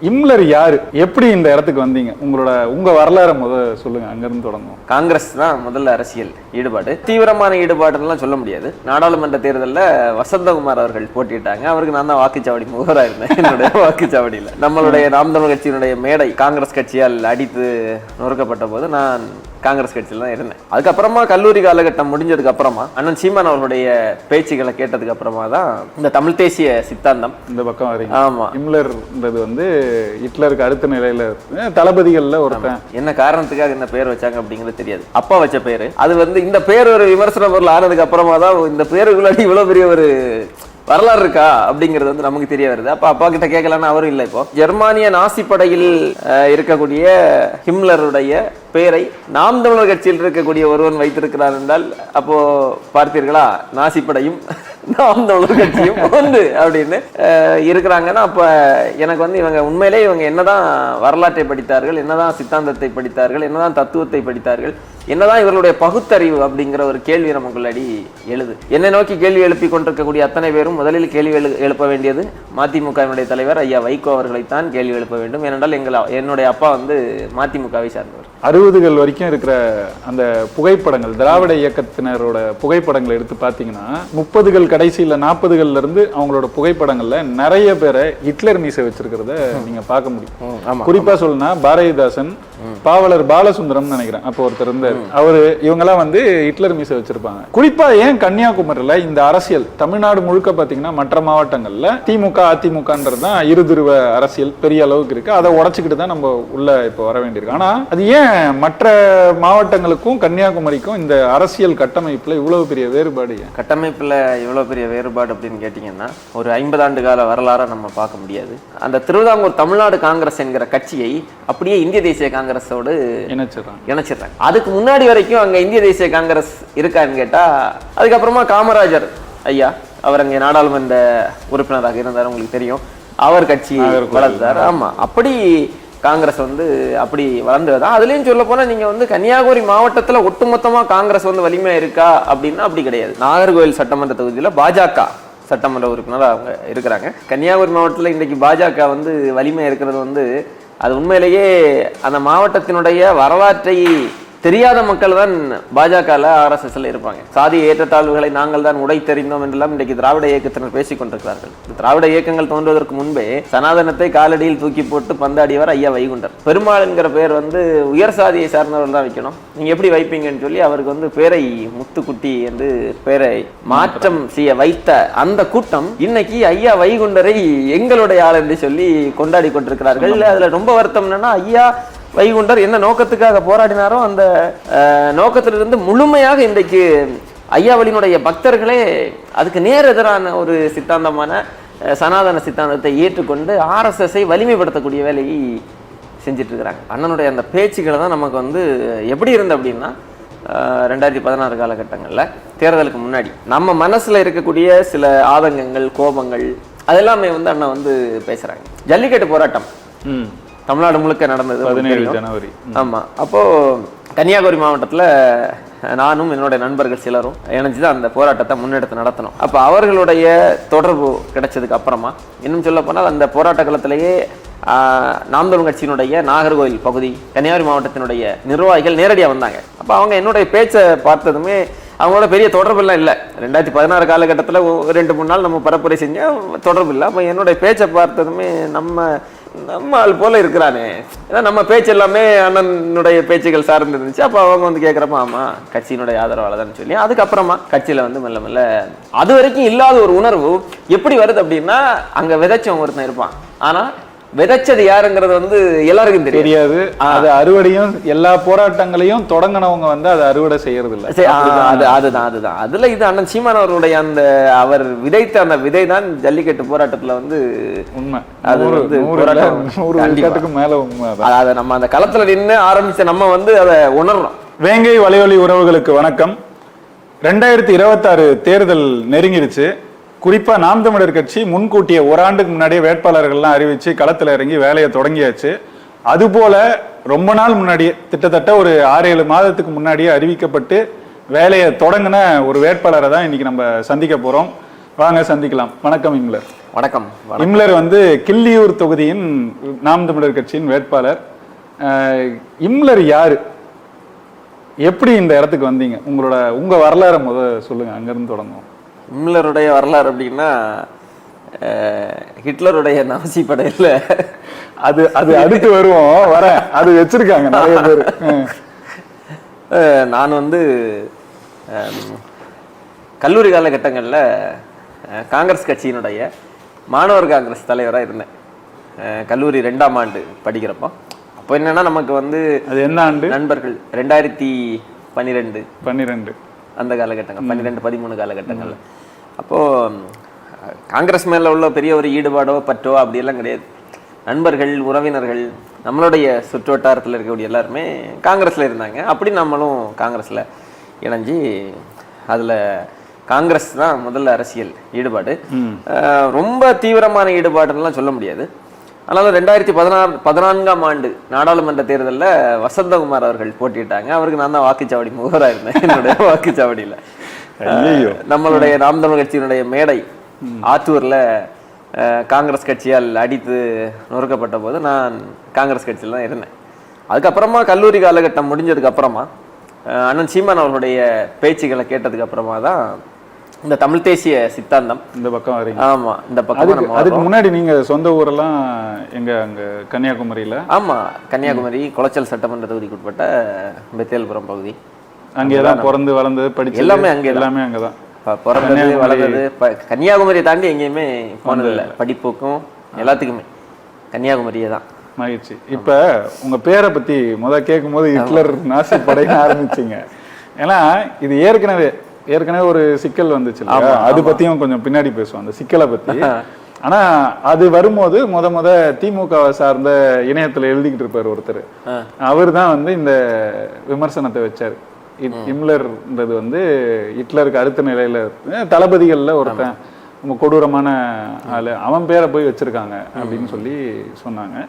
இம்லர் யாரு, எப்படி இந்த இடத்துக்கு வந்தீங்க? உங்க வரலாறு சொல்லுங்க, அங்கிருந்து தொடங்குவோம். காங்கிரஸ் தான் முதல்ல அரசியல் ஈடுபாடு, தீவிரமான ஈடுபாடுலாம் சொல்ல முடியாது. நாடாளுமன்ற தேர்தலில் வசந்தகுமார் அவர்கள் போட்டிட்டாங்க. அவருக்கு நான் தான் வாக்குச்சாவடி முகவராக இருந்தேன். என்னுடைய வாக்குச்சாவடியில் நம்மளுடைய நாம் தமிழ் கட்சியினுடைய மேடை காங்கிரஸ் கட்சியால் அடித்து நொறுக்கப்பட்ட போது நான் காங்கிரஸ் கட்சியில் தான் இருந்தேன். அதுக்கப்புறமா கல்லூரி காலகட்டம் முடிஞ்சதுக்கு அப்புறமா அண்ணன் சீமான் அவர்களுடைய பேச்சுக்களை கேட்டதுக்கு அப்புறமா தான் இந்த தமிழ் தேசிய சித்தாந்தம் இந்த பக்கம் வரீங்க. ஆமா, இம்லர்ன்றது ஹிட்லருக்கு அடுத்த நிலையில தளபதிகள்ல ஒருத்தன். என்ன காரணத்துக்காக இந்த பேர் வச்சாங்க அப்படிங்கிறது தெரியாது. அப்பா வச்ச பேரு அது இந்த பேர் ஒரு விமர்சன பொருள் ஆனதுக்கு அப்புறமா தான் இந்த பேருக்குள்ளாடி இவ்வளவு பெரிய ஒரு வரலாறு இருக்கா அப்படிங்கிறது நமக்கு தெரிய வருது. அப்ப அப்பா கிட்ட கேட்கலான்னு அவரும் இல்லை. இப்போ ஜெர்மானிய நாசி படையில் இருக்கக்கூடிய ஹிம்லருடைய பெயரை நாம் தமிழர் கட்சியில் இருக்கக்கூடிய ஒருவன் வைத்திருக்கிறார் என்றால் அப்போ பார்த்தீர்களா, நாசி படையும் நாம் தமிழர் கட்சியும் ஒன்று அப்படின்னு இருக்கிறாங்கன்னா அப்ப எனக்கு இவங்க உண்மையிலே இவங்க என்னதான் வரலாற்றை படித்தார்கள், என்னதான் சித்தாந்தத்தை படித்தார்கள், என்னதான் தத்துவத்தை படித்தார்கள், என்னதான் இவர்களுடைய பகுத்தறிவு அப்படிங்கிற ஒரு கேள்வி நமக்குள்ளடி எழுது. என்னை நோக்கி கேள்வி எழுப்பி கொண்டிருக்கக்கூடிய அத்தனை பேரும் முதலில் கேள்வி எழுப்ப வேண்டியது மதிமுகவினுடைய தலைவர் ஐயா வைகோ அவர்களைத்தான் கேள்வி எழுப்ப வேண்டும். ஏனென்றால் என்னுடைய அப்பா மதிமுகவை சார்ந்தவர். 60கள் வரைக்கும் இருக்கிற அந்த புகைப்படங்கள், திராவிட இயக்கத்தினரோட புகைப்படங்களை எடுத்து பார்த்தீங்கன்னா 30கள் கடைசியில் 40கள்ல இருந்து அவங்களோட புகைப்படங்கள்ல நிறைய பேரை ஹிட்லர் மீசை வச்சிருக்கிறத நீங்க பார்க்க முடியும். குறிப்பா சொல்லணும்னா பாரதிதாசன், பாவலர் பாலசுந்தரம் நினைக்கிறேன் அப்போ ஒருத்தர் இருந்தார். அவரு இவங்கெல்லாம் ஹிட்லர் மீசை வச்சிருப்பாங்க. குறிப்பா ஏன் கன்னியாகுமரியில இந்த அரசியல் தமிழ்நாடு முழுக்க பாத்தீங்கன்னா மற்ற மாவட்டங்கள்ல திமுக அதிமுகன்றதுதான் இருதுருவ அரசியல் பெரிய அளவுக்கு இருக்கு. அதை உடைச்சுக்கிட்டு தான் நம்ம உள்ள இப்போ வர வேண்டியிருக்கு. ஆனா அது ஏன் மற்ற மாவட்டங்களுக்கும் கன்னியாகுமரிக்கும் இந்த அரசியல் கட்டமைப்புல இவ்வளவு பெரிய வேறுபாடு? கட்டமைப்புல இவ்வளவு பெரிய வேறுபாடு அப்படின்னு கேட்டீங்கன்னா ஒரு 50 ஆண்டு கால வரலாற நம்ம பார்க்க முடியாது. அந்த திருவிதாங்கூர் தமிழ்நாடு காங்கிரஸ் என்கிற கட்சியை அப்படியே இந்திய தேசிய காங்கிரஸோடு இணைச்சிடறாங்க. அதுக்கு முன்னாடி வரைக்கும் அங்க இந்திய தேசிய காங்கிரஸ் இருக்கான்னு கேட்டா, அதுக்கப்புறமா காமராஜர் ஐயா அவர் அங்கே நாடாளுமன்ற உறுப்பினராக இருந்தார், உங்களுக்கு தெரியும். அவர் கட்சி வளர்ந்தார். ஆமா, அப்படி காங்கிரஸ் அப்படி வளர்ந்ததுதான். அதுலயும் சொல்ல போனா நீங்க கன்னியாகுமரி மாவட்டத்துல ஒட்டுமொத்தமா காங்கிரஸ் வலிமையா இருக்கா அப்படின்னா அப்படி கிடையாது. நாகர்கோவில் சட்டமன்ற தொகுதியில பாஜக சட்டமன்ற உறுப்பினர் அவங்க இருக்கிறாங்க. கன்னியாகுமரி மாவட்டத்தில் இன்றைக்கு பாஜக வலிமையா இருக்கிறது அது உண்மையிலேயே அந்த மாவட்டத்தினுடைய வரலாற்றை தெரியாத மக்கள் தான் பாஜகல RSSல இருப்பாங்க. சாதிய ஏற்றத்தாழ்வுகளை நாங்கள் தான் உடை தெரிந்தோம் என்றெல்லாம் இன்றைக்கு திராவிட இயக்கத்தினர் பேசிக் கொண்டிருக்கிறார்கள். திராவிட இயக்கங்கள் தோன்றுவதற்கு முன்பே சனாதனத்தை காலடியில் தூக்கி போட்டு பந்தாடியவர் ஐயா வைகுண்டர். பெருமாள் என்கிற பேர் உயர் சாதியை சார்ந்தவர் தான் வைக்கணும், நீங்க எப்படி வைப்பீங்கன்னு சொல்லி அவருக்கு பேரை முத்துக்குட்டி என்று பேரை மாற்றம் செய்ய வைத்த அந்த கூட்டம் இன்னைக்கு ஐயா வைகுண்டரை எங்களுடைய ஆள் என்று சொல்லி கொண்டாடி கொண்டிருக்கிறார்கள். அதுல ரொம்ப வருத்தம் என்னன்னா, ஐயா வைகுண்டர் என்ன நோக்கத்துக்காக போராடினாரோ அந்த நோக்கத்திலிருந்து முழுமையாக இன்றைக்கு ஐயாவளியினுடைய பக்தர்களே அதுக்கு நேர் எதிரான ஒரு சித்தாந்தமான சனாதன சித்தாந்தத்தை ஏற்றுக்கொண்டு RSSஐ வலிமைப்படுத்தக்கூடிய வேலையை செஞ்சிட்டு இருக்கிறாங்க. அண்ணனுடைய அந்த பேச்சுக்களை தான் நமக்கு எப்படி இருந்து அப்படின்னா, 2016 காலகட்டங்களில் தேர்தலுக்கு முன்னாடி நம்ம மனசுல இருக்கக்கூடிய சில ஆதங்கங்கள், கோபங்கள் அதெல்லாமே அண்ணன் பேசுறாங்க. ஜல்லிக்கட்டு போராட்டம் தமிழ்நாடு முழுக்க நடந்தது 17 ஜனவரி. ஆமா, அப்போ கன்னியாகுமரி மாவட்டத்துல நானும் என்னுடைய நண்பர்கள் சிலரும் இணைஞ்சுதான் அந்த போராட்டத்தை முன்னெடுத்து நடத்தணும். அப்ப அவர்களுடைய தொடர்பு கிடைச்சதுக்கு அப்புறமா இன்னும் சொல்ல போனால் அந்த போராட்ட காலத்திலேயே நாம் தமிழ் கட்சியினுடைய நாகர்கோவில் பகுதி கன்னியாகுமரி மாவட்டத்தினுடைய நிர்வாகிகள் நேரடியாக வந்தாங்க. அப்ப அவங்க என்னுடைய பேச்சை பார்த்ததுமே அவங்களோட பெரிய தொடர்பு எல்லாம் இல்லை. 2016 காலகட்டத்தில் 2-3 நாள் நம்ம பரப்புரை செஞ்ச தொடர்பு இல்லை. அப்போ என்னுடைய பேச்சை பார்த்ததுமே நம்ம ஆள் போல இருக்கிறானே, ஏன்னா நம்ம பேச்சு எல்லாமே அண்ணனுடைய பேச்சுகள் சார்ந்து இருந்துச்சு. அப்போ அவங்க கேட்குறப்ப ஆமா கட்சியினுடைய ஆதரவாளர்தான் சொல்லி அதுக்கப்புறமா கட்சியில மெல்ல மெல்ல அது வரைக்கும் இல்லாத ஒரு உணர்வு எப்படி வருது அப்படின்னா, அங்க விதைச்சவங்க ஒருத்தன் இருப்பான், ஆனா விதைச்சது யாருங்கிறது எல்லாருக்கும் தெரியாது. அது அறுவடையும் எல்லா போராட்டங்களையும் தொடங்கினவங்க அது அறுவடை செய்யறது இல்லை. அதுதான் அதுல இது அண்ணன் சீமான் அவர்களுடைய அந்த அவர் விதைத்த அந்த விதை தான் ஜல்லிக்கட்டு போராட்டத்துல உண்மை. அது போராட்டத்துக்கு மேல உண்மை. அதை நம்ம அந்த களத்துல நின்று ஆரம்பிச்ச நம்ம அதை உணர்றோம். வேங்கை வலையொலி உறவுகளுக்கு வணக்கம். 2026 தேர்தல் நெருங்கிடுச்சு. குறிப்பா நாம் தமிழர் கட்சி முன்கூட்டிய ஒரு ஆண்டுக்கு முன்னாடியே வேட்பாளர்கள்லாம் அறிவிச்சு களத்துல இறங்கி வேலையை தொடங்கியாச்சு. அதுபோல ரொம்ப நாள் முன்னாடியே கிட்டத்தட்ட ஒரு 6-7 மாதத்துக்கு முன்னாடியே அறிவிக்கப்பட்டு வேலையை தொடங்கின ஒரு வேட்பாளரை தான் இன்னைக்கு நம்ம சந்திக்க போறோம். வாங்க சந்திக்கலாம். வணக்கம் இம்லர். வணக்கம். இம்லர் கிள்ளியூர் தொகுதியின் நாம் தமிழர் கட்சியின் வேட்பாளர். இம்லர் யாரு, எப்படி இந்த இடத்துக்கு வந்தீங்க, உங்க வரலாறை சொல்லுங்க, அங்கிருந்து தொடங்குவோம். இம்லருடைய வரலாறு அப்படின்னா ஹிட்லருடைய நாசி படையில அது அடுத்து வருவோம், வரேன். அது வச்சிருக்காங்க நிறைய பேர். நான் கல்லூரி காலகட்டங்களில் காங்கிரஸ் கட்சியினுடைய மாணவர் காங்கிரஸ் தலைவராக இருந்தேன். கல்லூரி 2ஆம் ஆண்டு படிக்கிறப்போ. அப்போ என்னன்னா நமக்கு அது என்ன ஆண்டு? நண்பர்கள் 2012 அந்த காலகட்டங்கள், 12-13 காலகட்டங்களில். அப்போது காங்கிரஸ் மேலே உள்ள பெரிய ஒரு ஈடுபாடோ பற்றோ அப்படியெல்லாம் கிடையாது. நண்பர்கள், உறவினர்கள், நம்மளுடைய சுற்று வட்டாரத்தில் இருக்கக்கூடிய எல்லாருமே காங்கிரஸில் இருந்தாங்க. அப்படி நம்மளும் காங்கிரஸில் இணைஞ்சு அதில் காங்கிரஸ் தான் முதல்ல அரசியல் ஈடுபாடு. ரொம்ப தீவிரமான ஈடுபாடுலாம் சொல்ல முடியாது. ஆனாலும் 2014ஆம் ஆண்டு நாடாளுமன்ற தேர்தலில் வசந்தகுமார் அவர்கள் போட்டிட்டாங்க. அவருக்கு நான் தான் வாக்குச்சாவடி முகவராக இருந்தேன். என்னுடைய வாக்குச்சாவடியில் நம்மளுடைய நாம் தமிழ் கட்சியினுடைய மேடை ஆத்தூரில் காங்கிரஸ் கட்சியால் அடித்து நொறுக்கப்பட்ட போது நான் காங்கிரஸ் கட்சியில் தான் இருந்தேன். அதுக்கப்புறமா கல்லூரி காலகட்டம் முடிஞ்சதுக்கு அப்புறமா அண்ணன் சீமான் அவர்களுடைய பேச்சுக்களை கேட்டதுக்கு அப்புறமா தான் இந்த தமிழ் தேசிய சித்தாந்தம் இந்த பக்கம் வரீங்க. ஆமா, இந்த பக்கம். அதுக்கு முன்னாடி நீங்க சொந்த ஊரெல்லாம் எங்க? அங்க கன்னியாகுமரியில? ஆமா, கன்னியாகுமரி குளச்சல் சட்டமன்ற தொகுதிக்கு உட்பட்ட பெத்தேல்புரம் பகுதி. அங்கேதான் பிறந்து வளர்ந்தது, படிச்சு எல்லாமே அங்கே, எல்லாமே அங்கதான் பிறந்தது வளர்ந்தது. கன்னியாகுமரியை தாண்டி எங்கேயுமே போனதில்லை. படிப்புக்கும் எல்லாத்துக்குமே கன்னியாகுமரியே தான். மகிழ்ச்சி. இப்ப உங்க பேரை பத்தி கேட்கும் போது ஹிட்லர் நாசி படைன்னு ஆரம்பிச்சிங்க. ஏன்னா இது ஏற்கனவே ஒரு சிக்கல் வந்துச்சு, அது பத்தியும் கொஞ்சம் பின்னாடி பேசுவோம், அந்த சிக்கலை பத்தி. ஆனா அது வரும்போது முத திமுக சார்ந்த இணையத்துல எழுதிக்கிட்டு இருப்பாரு ஒருத்தர். அவர் தான் இந்த விமர்சனத்தை வச்சாரு. இம்லர்ன்றது ஹிட்லருக்கு அடுத்த நிலையில தளபதிகள்ல ஒருத்தன், ரொம்ப கொடூரமான ஆளு, அவன் பேரை போய் வச்சிருக்காங்க அப்படின்னு சொல்லி சொன்னாங்க.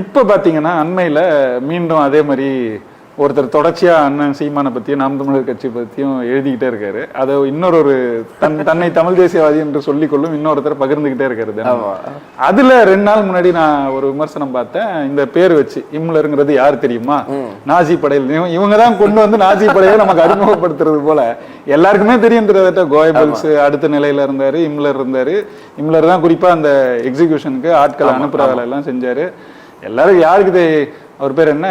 இப்ப பாத்தீங்கன்னா அண்மையில மீண்டும் அதே மாதிரி ஒருத்தர் தொடர்ச்சியா அண்ணன் சீமானை பத்தியும் நாம் தமிழர் கட்சி பத்தியும் எழுதிக்கிட்டே இருக்காரு. அதை இன்னொரு தன்னை தமிழ் தேசியவாதி என்று சொல்லிக்கொள்ளும் இன்னொருத்தர் பகிர்ந்துகிட்டே இருக்காரு. அதுல 2 நாள் முன்னாடி நான் ஒரு விமர்சனம் பார்த்தேன். இந்த பேர் வச்சு இம்லருங்கிறது யாரு தெரியுமா? நாசி படையில். இவங்கதான் கொண்டு நாசி படையை நமக்கு அறிமுகப்படுத்துறது போல. எல்லாருக்குமே தெரியும் கிட்டத்தட்ட. கோயபல்ஸ் அடுத்த நிலையில இருந்தாரு, இம்லர் இருந்தாரு. இம்லர் தான் குறிப்பா அந்த எக்ஸிகியூஷனுக்கு ஆட்களை அனுப்புற வேலை எல்லாம் செஞ்சாரு. எல்லாரும் யாருக்கு அவர் பேர் என்ன,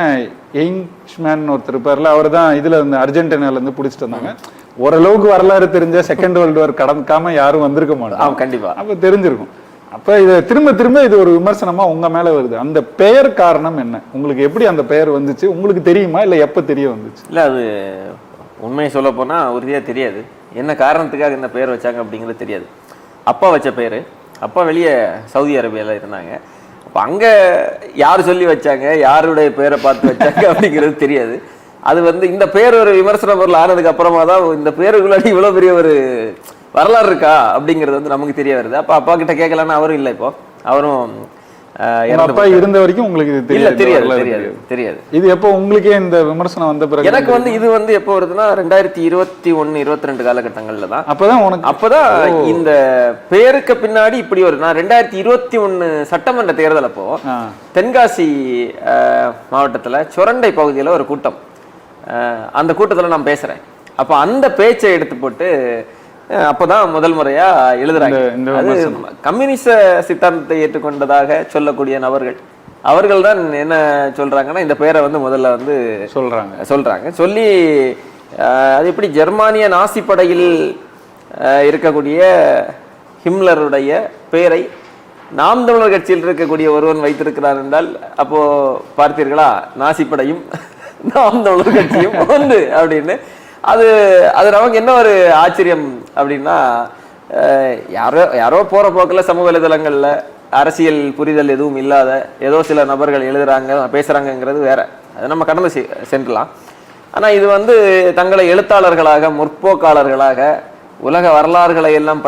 எயிங்ஸ்மேன் ஒருத்தர் இருப்பார்ல, அவர் தான் இதுல அர்ஜென்டினால இருந்து பிடிச்சிட்டு வந்தாங்க. ஓரளவுக்கு வரலாறு தெரிஞ்ச செகண்ட் வேர்ல்டு வார் கடக்காம யாரும் வந்திருக்க மாட்டாங்க. கண்டிப்பா. அப்ப தெரிஞ்சிருக்கும். அப்ப இதை திரும்ப இது ஒரு விமர்சனமா உங்க மேல வருது. அந்த பெயர் காரணம் என்ன? உங்களுக்கு எப்படி அந்த பெயர் வந்துச்சு? உங்களுக்கு தெரியுமா, இல்ல எப்ப தெரிய வந்துச்சு? இல்ல, அது உண்மையை சொல்ல போனா உறுதியா தெரியாது. என்ன காரணத்துக்காக இந்த பெயர் வச்சாங்க அப்படிங்கிறது தெரியாது. அப்பா வச்ச பெயரு. அப்பா வெளியே சவுதி அரேபியால இருந்தாங்க. அப்போ அங்கே யார் சொல்லி வச்சாங்க, யாருடைய பேரை பார்த்து வச்சாங்க அப்படிங்கிறது தெரியாது. அது இந்த பேர் ஒரு விமர்சன பொருள் ஆனதுக்கு அப்புறமா தான் இந்த பேருக்குள்ளாடி இவ்வளோ பெரிய ஒரு வரலாறு இருக்கா அப்படிங்கிறது நமக்கு தெரிய வருது. அப்போ அப்பா கிட்ட கேட்கலான்னு அவரும் இல்லை. இப்போ அவரும் அப்பா இருந்த வரைக்கும் உங்களுக்கு தெரியாது. இது எப்போ உங்களுக்கே இந்த விமர்சனம் வந்த பிறகு? எனக்கு இது எப்போ வருதுன்னா 2021-22 காலகட்டங்கள்ல தான். அப்பதான் இந்த பேருக்கு பின்னாடி இப்படி ஒரு, நான் 2021 சட்டமன்ற தேர்தல் அப்போ தென்காசி மாவட்டத்துல சொரண்டை பகுதியில ஒரு கூட்டம். அந்த கூட்டத்துல நான் பேசுறேன். அப்ப அந்த பேச்சை எடுத்து போட்டு அப்பதான் முதல் முறையா எழுதுறாங்க. அது கம்யூனிச சித்தாந்தத்தை ஏற்றுக்கொண்டதாக சொல்லக்கூடிய நபர்கள், அவர்கள் தான் என்ன சொல்றாங்கன்னா, இந்த பேரை முதல்ல சொல்றாங்க. சொல்லி அது எப்படி ஜெர்மானிய நாசி படையில் இருக்கக்கூடிய ஹிம்லருடைய பெயரை நாம் தமிழர் கட்சியில் இருக்கக்கூடிய ஒருவன் வைத்திருக்கிறார் என்றால், அப்போ பார்த்தீர்களா, நாசி படையும் நாம் தமிழர் கட்சியும் அப்படின்னு. அது நமக்கு என்ன ஒரு ஆச்சரியம் அப்படின்னா, யாரோ போற போக்கில் சமூக வலைதளங்கள்ல அரசியல் புரிதல் எதுவும் இல்லாத ஏதோ சில நபர்கள் எழுதுறாங்க, பேசுறாங்கிறது வேற, அதை நம்ம கடந்து சென்றலாம். ஆனா இது தங்களை எழுத்தாளர்களாக, முற்போக்காளர்களாக, உலக வரலாறுகளை எல்லாம்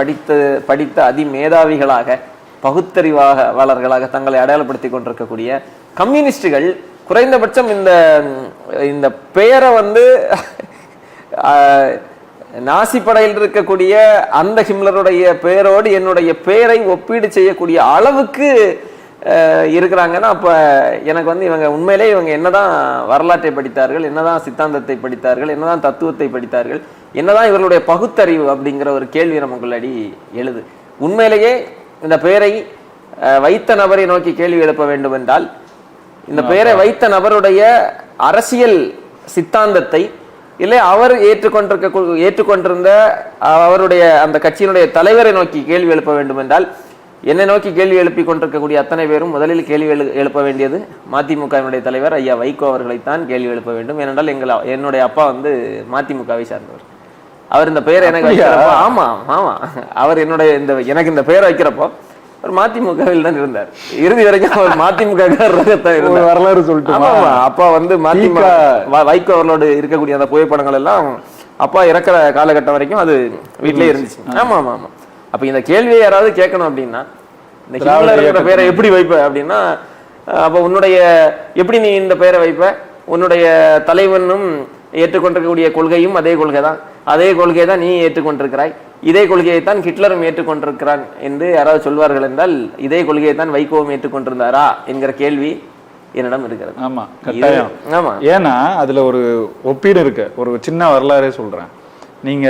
படித்த அதிமேதாவிகளாக, பகுத்தறிவாளர்களாக தங்களை அடையாளப்படுத்தி கொண்டிருக்கக்கூடிய கம்யூனிஸ்டுகள் குறைந்தபட்சம் இந்த பெயரை நாசி படையில் இருக்கக்கூடிய அந்த ஹிம்லருடைய பெயரோடு என்னுடைய பெயரை ஒப்பீடு செய்யக்கூடிய அளவுக்கு இருக்கிறாங்கன்னா அப்ப எனக்கு வந்து இவங்க உண்மையிலே இவங்க என்னதான் வரலாற்றை படித்தார்கள், என்னதான் சித்தாந்தத்தை படித்தார்கள், என்னதான் தத்துவத்தை படித்தார்கள், என்னதான் இவர்களுடைய பகுத்தறிவு அப்படிங்கிற ஒரு கேள்வி நமக்குள்ளடி எழுது. உண்மையிலேயே இந்த பெயரை வைத்த நபரை நோக்கி கேள்வி எழுப்ப வேண்டும் என்றால் இந்த பெயரை வைத்த நபருடைய அரசியல் சித்தாந்தத்தை இல்லை அவர் ஏற்றுக்கொண்டிருந்த அவருடைய அந்த கட்சியினுடைய தலைவரை நோக்கி கேள்வி எழுப்ப வேண்டும் என்றால் என்னை நோக்கி கேள்வி எழுப்பி கொண்டிருக்கக்கூடிய அத்தனை பேரும் முதலில் கேள்வி எழுப்ப வேண்டியது மதிமுகவினுடைய தலைவர் ஐயா வைகோ அவர்களைத்தான் கேள்வி எழுப்ப வேண்டும். ஏனென்றால் என்னுடைய அப்பா வந்து மதிமுகவை சார்ந்தவர். அவர் இந்த பெயரை எனக்கு வைக்கிறப்போ ஆமா ஆமா அவர் எனக்கு இந்த பெயரை வைக்கிறப்போ ஒரு மதிமுகவில் தான் இருந்தார். இறுதி வரைக்கும் அவர் மதிமுக வரலாறு சொல்லிட்டு அப்பா வந்து மதிமுக வைகோ அவர்களோடு இருக்கக்கூடிய அந்த புகைப்படங்கள் எல்லாம் அப்பா இறக்குற காலகட்டம் வரைக்கும் அது வீட்டிலே இருந்துச்சு. ஆமா ஆமா ஆமா. அப்ப இந்த கேள்வியை யாராவது கேட்கணும் அப்படின்னா இந்த ஹிம்லர் பெயரை எப்படி வைப்ப அப்படின்னா அப்ப உன்னுடைய எப்படி நீ இந்த பெயரை வைப்ப, உன்னுடைய தலைவனும் ஏற்றுக்கொண்டிருக்கக்கூடிய கொள்கையும் அதே கொள்கை தான், அதே கொள்கையை தான் நீ ஏற்றுக்கொண்டிருக்கிறாய், இதே கொள்கையை தான் ஹிட்லரும் ஏற்றுக்கொண்டிருக்கிறான் என்று யாராவது சொல்வார்கள் என்றால் இதே கொள்கையை தான் வைகோவும் ஏற்றுக்கொண்டிருந்தாரா என்கிற கேள்வி என்னிடம் இருக்கிறது. ஆமா கட்டாயம். ஆமா, ஏன்னா அதுல ஒரு ஒப்பீடு இருக்கு. ஒரு சின்ன வரலாறே சொல்றேன். நீங்க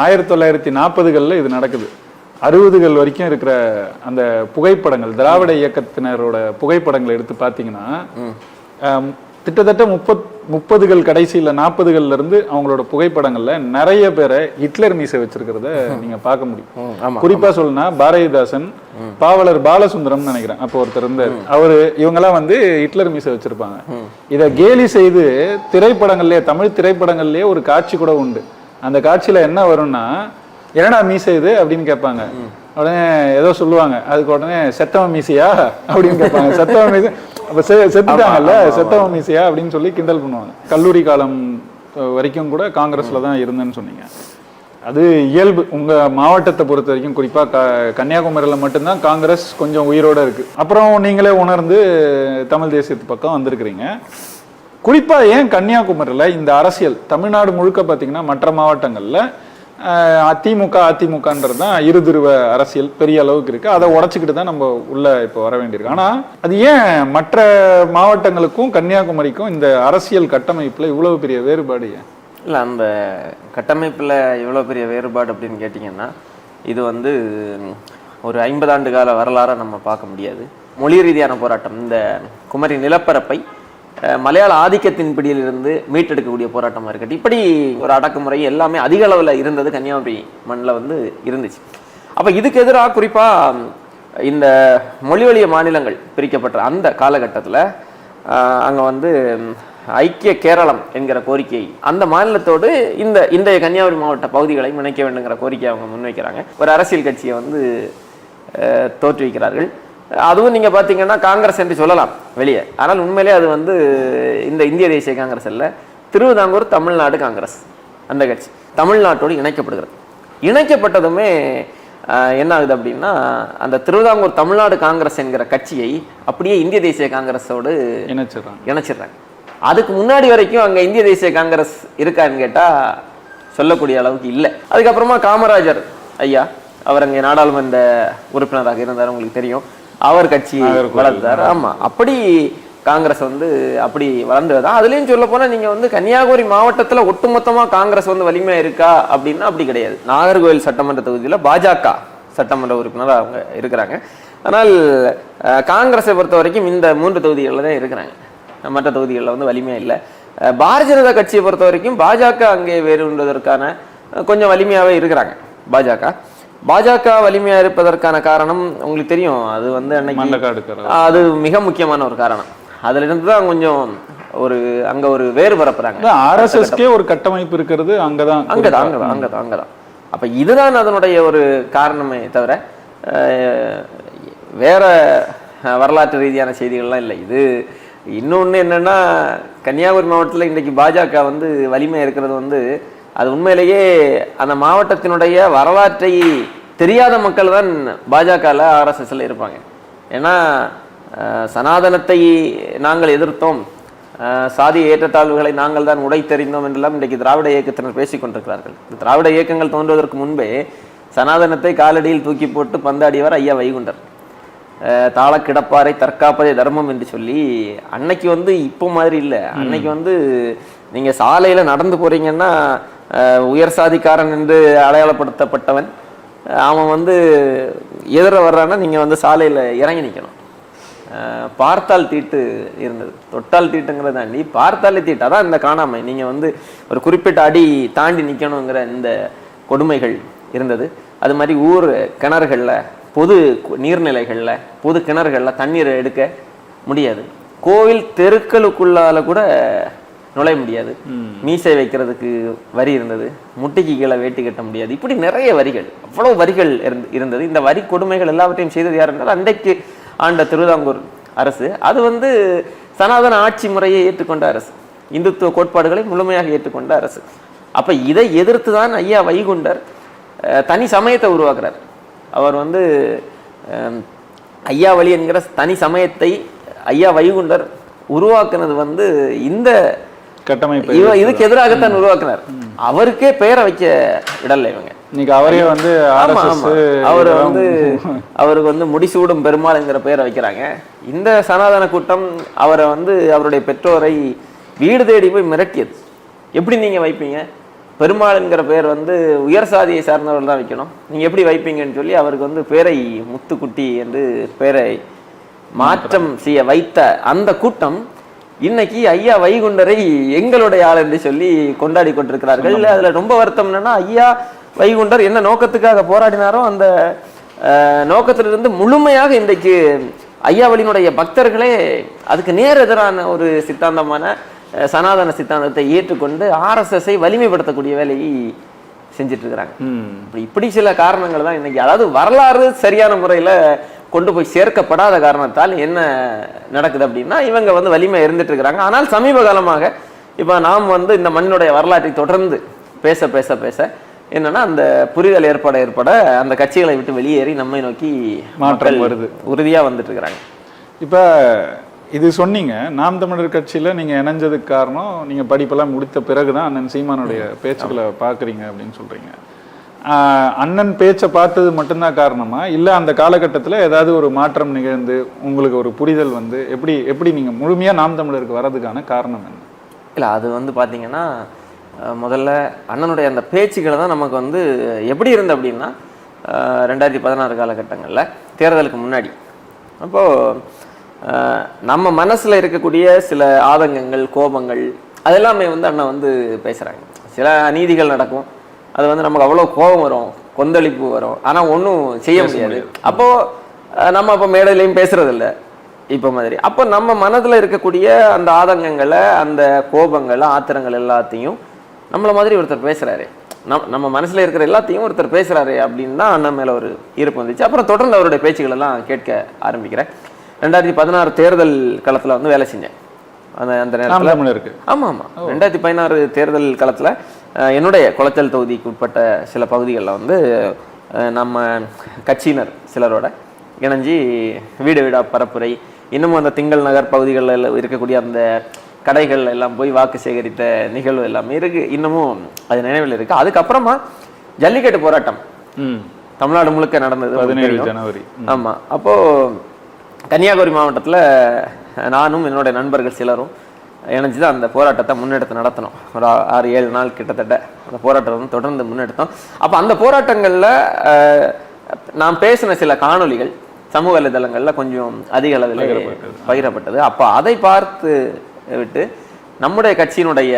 1940களில் இது நடக்குது. 60கள் வரைக்கும் இருக்கிற அந்த புகைப்படங்கள், திராவிட இயக்கத்தினரோட புகைப்படங்களை எடுத்து பார்த்தீங்கன்னா கிட்டத்தட்ட 30கள் கடைசியில் 40கள்ல இருந்து அவங்களோட புகைப்படங்கள்ல நிறைய பேரை ஹிட்லர் மீசை வச்சிருக்கிறத நீங்க பார்க்க முடியும். குறிப்பா சொல்லணும்னா பாரதிதாசன், பாவலர் பாலசுந்தரம் நினைக்கிறேன் அப்போ ஒருத்தர் இருந்தார். அவரு இவங்கெல்லாம் வந்து ஹிட்லர் மீசை வச்சிருப்பாங்க. இதை கேலி செய்து திரைப்படங்கள்லயே, தமிழ் திரைப்படங்கள்லயே ஒரு காட்சி கூட உண்டு. அந்த காட்சியில என்ன வரும்னா என்னடா மீசை இது அப்படின்னு கேட்பாங்க. உடனே ஏதோ சொல்லுவாங்க, அதுக்கு உடனே செத்தவ மீசையா அப்படின்னு கேட்பாங்க. செத்தவ மீசை அப்ப செத்துட்டாங்கல்ல, செத்தவ மீசையா அப்படின்னு சொல்லி கிண்டல் பண்ணுவாங்க. கல்லூரி காலம் வரைக்கும் கூட காங்கிரஸ்ல தான் இருந்தேன்னு சொன்னீங்க. அது இயல்பு. உங்க மாவட்டத்தை பொறுத்த வரைக்கும் குறிப்பா கன்னியாகுமரியில மட்டும்தான் காங்கிரஸ் கொஞ்சம் உயிரோட இருக்கு. அப்புறம் நீங்களே உணர்ந்து தமிழ் தேசியத்து பக்கம் வந்திருக்கிறீங்க. குறிப்பா ஏன் கன்னியாகுமரியில இந்த அரசியல் தமிழ்நாடு முழுக்க பாத்தீங்கன்னா மற்ற மாவட்டங்கள்ல அதிமுகன்றது தான் இருதுருவ அரசியல் பெரிய அளவுக்கு இருக்கு. அதை உடைச்சுக்கிட்டு தான் நம்ம உள்ள இப்போ வர வேண்டியிருக்கு. ஆனா அது ஏன் மற்ற மாவட்டங்களுக்கும் கன்னியாகுமரிக்கும் இந்த அரசியல் கட்டமைப்புல இவ்வளவு பெரிய வேறுபாடு ஏன்? இல்லை, அந்த கட்டமைப்புல இவ்வளவு பெரிய வேறுபாடு அப்படின்னு கேட்டிங்கன்னா இது வந்து ஒரு 50 ஆண்டு கால வரலாறை நம்ம பார்க்க முடியாது. மொழி ரீதியான போராட்டம், இந்த குமரி நிலப்பரப்பை மலையாள ஆதிக்கத்தின் பிடியிலிருந்து மீட்டெடுக்கக்கூடிய போராட்டமாக இருக்கட்டும், இப்படி ஒரு அடக்குமுறை எல்லாமே அதிக அளவில் இருந்தது கன்னியாகுமரி மண்ணில் வந்து இருந்துச்சு. அப்போ இதுக்கு எதிராக குறிப்பாக இந்த மொழி வழிய மாநிலங்கள் பிரிக்கப்பட்ட அந்த காலகட்டத்தில் அங்கே வந்து ஐக்கிய கேரளம் என்கிற கோரிக்கையை அந்த மாநிலத்தோடு இன்றைய கன்னியாகுமரி மாவட்ட பகுதிகளை இணைக்க வேண்டுங்கிற கோரிக்கையை அவங்க முன்வைக்கிறாங்க. ஒரு அரசியல் கட்சியை வந்து தோற்றுவிக்கிறார்கள். அதுவும் நீங்க பாத்தீங்கன்னா காங்கிரஸ் என்று சொல்லலாம் வெளியே, ஆனால் உண்மையிலே அது வந்து இந்த இந்திய தேசிய காங்கிரஸ் அல்ல, திருவிதாங்கூர் தமிழ்நாடு காங்கிரஸ். அந்த கட்சி தமிழ்நாட்டோடு இணைக்கப்படுகிறது. இணைக்கப்பட்டதுமே என்ன ஆகுது அப்படின்னா அந்த திருவிதாங்கூர் தமிழ்நாடு காங்கிரஸ் என்கிற கட்சியை அப்படியே இந்திய தேசிய காங்கிரஸோடு இணைச்சிடுறாங்க. அதுக்கு முன்னாடி வரைக்கும் அங்க இந்திய தேசிய காங்கிரஸ் இருக்கான்னு கேட்டா சொல்லக்கூடிய அளவுக்கு இல்லை. அதுக்கப்புறமா காமராஜர் ஐயா அவர் அங்கே நாடாளுமன்ற உறுப்பினராக இருந்தார், உங்களுக்கு தெரியும். அவர் கட்சி வளர்ந்தார். ஆமா, அப்படி காங்கிரஸ் வந்து அப்படி வளர்ந்ததுதான். அதுலயும் சொல்ல போனா நீங்க வந்து கன்னியாகுமரி மாவட்டத்துல ஒட்டுமொத்தமா காங்கிரஸ் வந்து வலிமையா இருக்கா அப்படின்னா அப்படி கிடையாது. நாகர்கோவில் சட்டமன்ற தொகுதியில பாஜக சட்டமன்ற உறுப்பினர் அவங்க இருக்கிறாங்க. ஆனால் காங்கிரஸை பொறுத்த வரைக்கும் இந்த 3 தொகுதிகளில் தான் இருக்கிறாங்க. மற்ற தொகுதிகளில் வந்து வலிமையா இல்லை. பாரதிய ஜனதா கட்சியை பொறுத்த வரைக்கும் பாஜக அங்கே வேறுன்றதற்கான கொஞ்சம் வலிமையாவே இருக்கிறாங்க. பாஜக வலிமையா இருப்பதற்கான காரணம் உங்களுக்கு தெரியும். அது வந்து அன்னைக்கு அது மிக முக்கியமான ஒரு காரணம். அதுல இருந்து தான் கொஞ்சம் அங்க ஒரு வேறு பரப்புறாங்க. ஆர்எஸ்எஸ்கே ஒரு கட்டமைப்பு இருக்கிறது அங்கதான். அப்ப இதுதான் அதனுடைய ஒரு காரணமே தவிர வேற வரலாற்று ரீதியான செய்திகள்லாம் இல்லை. இது இன்னொன்னு என்னன்னா கன்னியாகுமரி மாவட்டத்தில் இன்றைக்கு பாஜக வந்து வலிமையா இருக்கிறது வந்து அது உண்மையிலேயே அந்த மாவட்டத்தினுடைய வரலாற்றை தெரியாத மக்கள் தான் பாஜகவில் ஆர்எஸ்எஸ்ல இருப்பாங்க. ஏன்னா சனாதனத்தை நாங்கள் எதிர்த்தோம், சாதிய ஏற்றத்தாழ்வுகளை நாங்கள் தான் உடைத்தெறிந்தோம் என்றெல்லாம் இன்றைக்கு திராவிட இயக்கத்தினர் பேசிக் கொண்டிருக்கிறார்கள். திராவிட இயக்கங்கள் தோன்றுவதற்கு முன்பே சனாதனத்தை காலடியில் தூக்கி போட்டு பந்தாடியவர் ஐயா வைகுண்டர். தாள கிடப்பாரை தற்காப்பதே தர்மம் என்று சொல்லி அன்னைக்கு வந்து இப்போ மாதிரி இல்லை. அன்னைக்கு வந்து நீங்க சாலையில நடந்து போறீங்கன்னா உயர் சாதிக்காரன் என்று அடையாளப்படுத்தப்பட்டவன் அவன் வந்து எதிர வர்றான்னா நீங்க வந்து சாலையில இறங்கி நிற்கணும். பார்த்தால் தீட்டு இருந்தது, தொட்டால் தீட்டுங்கிறத தாண்டி பார்த்தாலே தீட்டு. அதான் இந்த காணாமை. நீங்க வந்து ஒரு குறிப்பிட்ட அடி தாண்டி நிற்கணுங்கிற இந்த கொடுமைகள் இருந்தது. அது மாதிரி ஊர் கிணறுகளில், பொது நீர்நிலைகளில், பொது கிணறுகளில் தண்ணீரை எடுக்க முடியாது. கோவில் தெருக்களுக்குள்ளால கூட நுழைய முடியாது. மீசை வைக்கிறதுக்கு வரி இருந்தது, முட்டிக்கு கீழே வேட்டி கட்ட முடியாது. இப்படி நிறைய வரிகள், அவ்வளவு வரிகள் இருந்தது. இந்த வரி கொடுமைகள் எல்லாவற்றையும் செய்தது யார் என்றால் அன்றைக்கு ஆண்ட திருவிதாங்கூர் அரசு. அது வந்து சனாதன ஆட்சி முறையை ஏற்றுக்கொண்ட அரசு, இந்துத்துவ கோட்பாடுகளை முழுமையாக ஏற்றுக்கொண்ட அரசு. அப்ப இதை எதிர்த்து தான் ஐயா வைகுண்டர் தனி சமயத்தை உருவாக்குறார். அவர் வந்து ஐயா வழி என்கிற தனி சமயத்தை ஐயா வைகுண்டர் உருவாக்குனது வந்து இந்த கட்டமைப்பு இதுக்கு எதிராகத்தான் உருவாக்குனார். அவருக்கே பெயரை வைக்க விடல இவங்க. இன்னைக்கு அவரே வந்து அவருக்கு வந்து முடிசூடும் பெருமாள் என்கிற பெயரை வைக்கிறாங்க. இந்த சனாதன கூட்டம் அவரை வந்து அவருடைய பெற்றோரை வீடு தேடி போய் மிரட்டியது. எப்படி நீங்க வைப்பீங்க, பெருமாள் என்கிற பெயர் வந்து உயர் சாதியை சார்ந்தவர்கள் தான் வைக்கணும், நீங்க எப்படி வைப்பீங்கன்னு சொல்லி அவருக்கு வந்து பேரை முத்துக்குட்டி என்று பெயரை மாற்றம் செய்ய வைத்த அந்த கூட்டம் இன்னைக்கு ஐயா வைகுண்டரை எங்களுடைய ஆள் என்று சொல்லி கொண்டாடி கொண்டிருக்கிறார்கள். அதுல ரொம்ப வருத்தம் என்னன்னா, ஐயா வைகுண்டர் என்ன நோக்கத்துக்காக போராடினாரோ அந்த நோக்கத்திலிருந்து முழுமையாக இன்றைக்கு ஐயாவளியினுடைய பக்தர்களே அதுக்கு நேர் எதிரான ஒரு சித்தாந்தமான சனாதன சித்தாந்தத்தை ஏற்றுக்கொண்டு RSS-ஐ வலிமைப்படுத்தக்கூடிய வேலையை செஞ்சிட்டு இருக்கிறாங்க. இப்படி சில காரணங்கள் தான் இன்னைக்கு, அதாவது வரலாறு சரியான முறையில கொண்டு போய் சேர்க்கப்படாத காரணத்தால் என்ன நடக்குது அப்படின்னா, இவங்க வந்து வலிமை இருந்துட்டு இருக்கிறாங்க. ஆனால் சமீப காலமாக இப்ப நாம் வந்து இந்த மண்ணினுடைய வரலாற்றை தொடர்ந்து பேச பேச பேச என்னன்னா அந்த புரிதல் ஏற்பட அந்த கட்சிகளை விட்டு வெளியேறி நம்மை நோக்கி மாற்றம் வருது, உறுதியா வந்துட்டு இருக்கிறாங்க. இப்ப இது சொன்னீங்க, நாம் தமிழர் கட்சியில நீங்க இணைஞ்சதுக்கு காரணம் நீங்க படிப்பெல்லாம் முடித்த பிறகுதான் அண்ணன் சீமானுடைய பேச்சுக்களை பாக்குறீங்க அப்படின்னு சொல்றீங்க. அண்ணன் பேச்சை பார்த்தது மட்டும்தான் காரணமா, இல்ல அந்த காலகட்டத்துல ஏதாவது ஒரு மாற்றம் நிகழ்ந்து உங்களுக்கு ஒரு புரிதல் வந்து எப்படி நீங்க முழுமையா நாம் தமிழருக்கு வர்றதுக்கான காரணம் என்ன? இல்ல அது வந்து பாத்தீங்கன்னா, முதல்ல அண்ணனுடைய அந்த பேச்சுக்களை தான் நமக்கு வந்து எப்படி இருந்து அப்படின்னா, 2016 காலகட்டங்கள்ல தேர்தலுக்கு முன்னாடி அப்போ நம்ம மனசுல இருக்கக்கூடிய சில ஆதங்கங்கள், கோபங்கள் அதெல்லாமே வந்து அண்ணன் வந்து பேசுறாங்க. சில அநீதிகள் நடக்கும், அது வந்து நமக்கு அவ்வளோ கோபம் வரும், கொந்தளிப்பு வரும், ஆனால் ஒன்றும் செய்ய முடியாது. அப்போ நம்ம அப்போ மேடையிலையும் பேசுறது இல்லை இப்போ மாதிரி. அப்போ நம்ம மனதில் இருக்கக்கூடிய அந்த ஆதங்கங்களை, அந்த கோபங்கள், ஆத்திரங்கள் எல்லாத்தையும் நம்மள மாதிரி ஒருத்தர் பேசுறாரு, நம்ம மனசுல இருக்கிற எல்லாத்தையும் ஒருத்தர் பேசுறாரு அப்படின்னு தான் அண்ணன் மேல ஒரு ஈர்ப்பு வந்துச்சு. அப்புறம் தொடர்ந்து அவருடைய பேச்சுகள் எல்லாம் கேட்க ஆரம்பிக்கிறேன். 2016 தேர்தல் களத்துல வந்து வேலை செஞ்சேன் அந்த நேரத்தில். ஆமா 2016 தேர்தல் களத்துல என்னுடைய குளச்சல் தொகுதிக்கு உட்பட்ட சில பகுதிகளில் வந்து நம்ம கட்சியினர் சிலரோட இணைஞ்சி வீடு வீடா பரப்புரை, இன்னமும் அந்த திங்கள் நகர் பகுதிகளில் இருக்கக்கூடிய அந்த கடைகள் எல்லாம் போய் வாக்கு சேகரித்த நிகழ்வு எல்லாமே இருக்கு, இன்னமும் அது நினைவில் இருக்கு. அதுக்கப்புறமா ஜல்லிக்கட்டு போராட்டம் தமிழ்நாடு முழுக்க நடந்தது 17 ஜனவரி. ஆமா, அப்போ கன்னியாகுமரி மாவட்டத்துல நானும் என்னுடைய நண்பர்கள் சிலரும் இணைஞ்சுதான் அந்த போராட்டத்தை முன்னெடுத்து நடத்தணும். ஒரு 6-7 நாள் கிட்டத்தட்ட அந்த போராட்டத்தை வந்து தொடர்ந்து முன்னெடுத்தோம். அப்போ அந்த போராட்டங்கள்ல நான் பேசின சில காணொலிகள் சமூக வலைதளங்கள்ல கொஞ்சம் அதிக அளவில் பகிரப்பட்டது. அப்போ அதை பார்த்து விட்டு நம்முடைய கட்சியினுடைய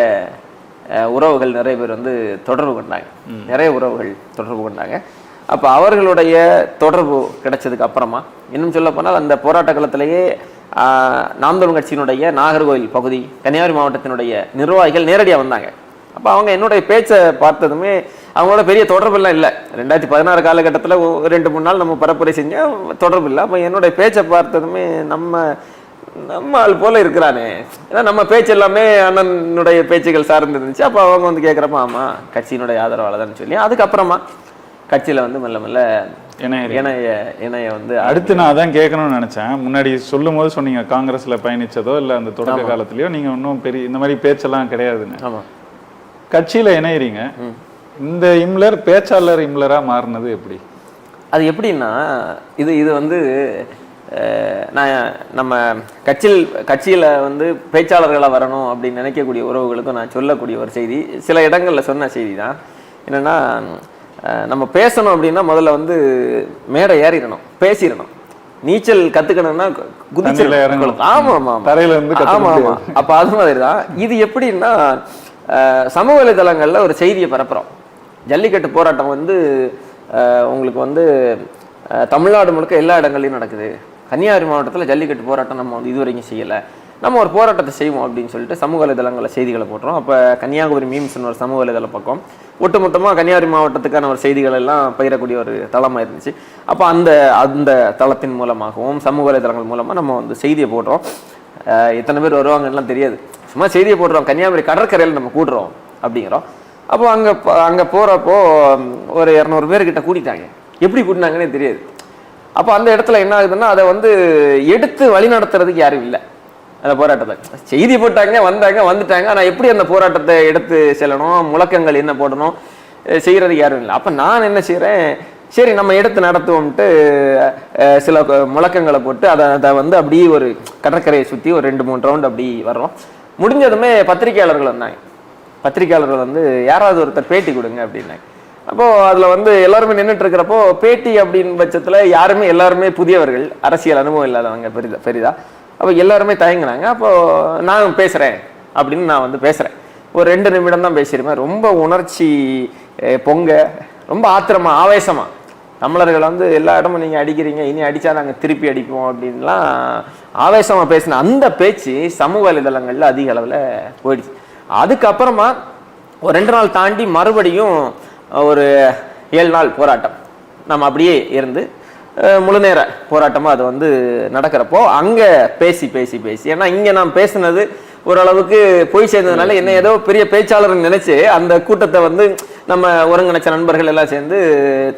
உறவுகள் நிறைய பேர் வந்து தொடர்பு கொண்டாங்க, நிறைய உறவுகள் தொடர்பு கொண்டாங்க. அப்போ அவர்களுடைய தொடர்பு கிடைச்சதுக்கு அப்புறமா இன்னும் சொல்ல போனால் அந்த போராட்ட காலத்திலேயே நாம் தமிழர் கட்சியினுடைய நாகர்கோவில் பகுதி கன்னியாகுமரி மாவட்டத்தினுடைய நிர்வாகிகள் நேரடியாக வந்தாங்க. அப்போ அவங்க என்னுடைய பேச்சை பார்த்ததுமே அவங்களோட பெரிய தொடர்பெல்லாம் இல்லை. 2016 காலகட்டத்தில் 2-3 நாள் நம்ம பரப்புரை செஞ்சோம், தொடர்பு இல்லை. அப்போ என்னுடைய பேச்சை பார்த்ததுமே நம்ம ஆள் போல இருக்கிறானே, ஏன்னா நம்ம பேச்சு எல்லாமே அண்ணனுடைய பேச்சுகள் சார்ந்து இருந்துச்சு. அப்போ அவங்க வந்து கேட்குறப்ப ஆமாம் கட்சியினுடைய ஆதரவாளர்னு சொல்லி அதுக்கப்புறமா கட்சியில் வந்து மெல்ல மெல்ல இணைய வந்து அடுத்து நான் அதான் கேட்கணும்னு நினைச்சேன். முன்னாடி சொல்லும் போது சொன்னீங்க காங்கிரஸ்ல பயணிச்சதோ இல்ல அந்த தொடக்க காலத்திலயோ நீங்க இன்னும் பெரிய இந்த மாதிரி பேச்செல்லாம் கிடையாதுன்னு. ஆமா, கட்சியில இணையறீங்க, இந்த இம்லர் பேச்சாளர் இம்லரா மாறினது எப்படி? அது எப்படின்னா இது வந்து நான் நம்ம கட்சியில் வந்து பேச்சாளர்களாக வரணும் அப்படின்னு நினைக்கக்கூடிய உறவுகளுக்கும் நான் சொல்லக்கூடிய ஒரு செய்தி, சில இடங்களில் சொன்ன செய்தி தான். என்னென்னா, நம்ம பேசணும் அப்படின்னா முதல்ல வந்து மேடை ஏறிடணும், பேசிடணும். நீச்சல் கற்றுக்கணும்னா குதிச்சிடணும். ஆமாம் ஆமாம், தரையில இருந்து. ஆமாம் ஆமாம். அப்போ அது மாதிரி தான் இது. எப்படின்னா, சமூக வலைதளங்களில் ஒரு செய்தியை பரப்புகிறோம். ஜல்லிக்கட்டு போராட்டம் வந்து உங்களுக்கு வந்து தமிழ்நாடு முழுக்க எல்லா இடங்கள்லையும் நடக்குது. கன்னியாகுமரி மாவட்டத்தில் ஜல்லிக்கட்டு போராட்டம் நம்ம வந்து இதுவரைக்கும் செய்யலை, நம்ம ஒரு போராட்டத்தை செய்வோம் அப்படின்னு சொல்லிட்டு சமூக வலைதளங்களில் செய்திகளை போட்டுறோம். அப்போ கன்னியாகுமரி மீம்ஸ்னு ஒரு சமூக வலைதள பக்கம் ஒட்டுமொத்தமாக கன்னியாகுமரி மாவட்டத்துக்கான ஒரு செய்திகள் எல்லாம் பகிரக்கூடிய ஒரு தளமாக இருந்துச்சு. அப்போ அந்த தளத்தின் மூலமாகவும் சமூக வலைதளங்கள் மூலமாக நம்ம வந்து செய்தியை போடுறோம். எத்தனை பேர் வருவாங்கலாம் தெரியாது, சும்மா செய்தியை போடுறோம். கன்னியாகுமரி கடற்கரையில் நம்ம கூடுறோம் அப்படிங்கிறோம். அப்போ அங்கே போகிறப்போ ஒரு 200 பேர்கிட்ட கூட்டிட்டாங்க. எப்படி கூட்டினாங்கன்னே தெரியாது. அப்போ அந்த இடத்துல என்ன ஆகுதுன்னா, அதை வந்து எடுத்து வழி நடத்துறதுக்கு யாரும் இல்லை. அந்த போராட்டத்தை செய்தி போட்டாங்க, வந்துட்டாங்க. ஆனால் எப்படி அந்த போராட்டத்தை எடுத்து செல்லணும், முழக்கங்கள் என்ன போடணும் செய்கிறதுக்கு யாரும் இல்லை. அப்போ நான் என்ன செய்கிறேன், சரி நம்ம எடுத்து நடத்துவோம்ட்டு சில முழக்கங்களை போட்டு அதை வந்து அப்படியே ஒரு கடற்கரையை சுற்றி ஒரு 2-3 ரவுண்டு அப்படி வர்றோம். முடிஞ்சதுமே பத்திரிகையாளர்கள் வந்தாங்க. பத்திரிகையாளர்கள் வந்து யாராவது ஒருத்தர் பேட்டி கொடுங்க அப்படின்னாங்க. அப்போது அதில் வந்து எல்லாருமே நின்றுட்டு இருக்கிறப்போ பேட்டி அப்படின்னு பட்சத்தில் எல்லாருமே புதியவர்கள், அரசியல் அனுபவம் இல்லாதவங்க பெரிதா. அப்போ எல்லாருமே தயங்கினாங்க. அப்போது நான் பேசுகிறேன் அப்படின்னு நான் வந்து பேசுகிறேன். ஒரு 2 நிமிடம் தான் பேசியிருப்பேன். ரொம்ப உணர்ச்சி பொங்க, ரொம்ப ஆத்திரமாக, ஆவேசமாக, தமிழர்கள் வந்து எல்லா இடமும் நீங்கள் அடிக்கிறீங்க, இனி அடித்தா நாங்கள் திருப்பி அடிப்போம் அப்படின்லாம் ஆவேசமாக பேசின அந்த பேச்சு சமூக வலைதளங்களில் அதிக அளவில் போயிடுச்சு. அதுக்கப்புறமா ஒரு 2 நாள் தாண்டி மறுபடியும் ஒரு 7 நாள் போராட்டம் நம்ம அப்படியே இருந்து முழு நேர போராட்டமாக அது வந்து நடக்கிறப்போ அங்கே பேசி ஏன்னா இங்கே நான் பேசுனது ஓரளவுக்கு போய் சேர்ந்ததுனால என்ன ஏதோ பெரிய பேச்சாளர்னு நினைச்சு அந்த கூட்டத்தை வந்து நம்ம ஒருங்கிணைச்ச நண்பர்கள் எல்லாம் சேர்ந்து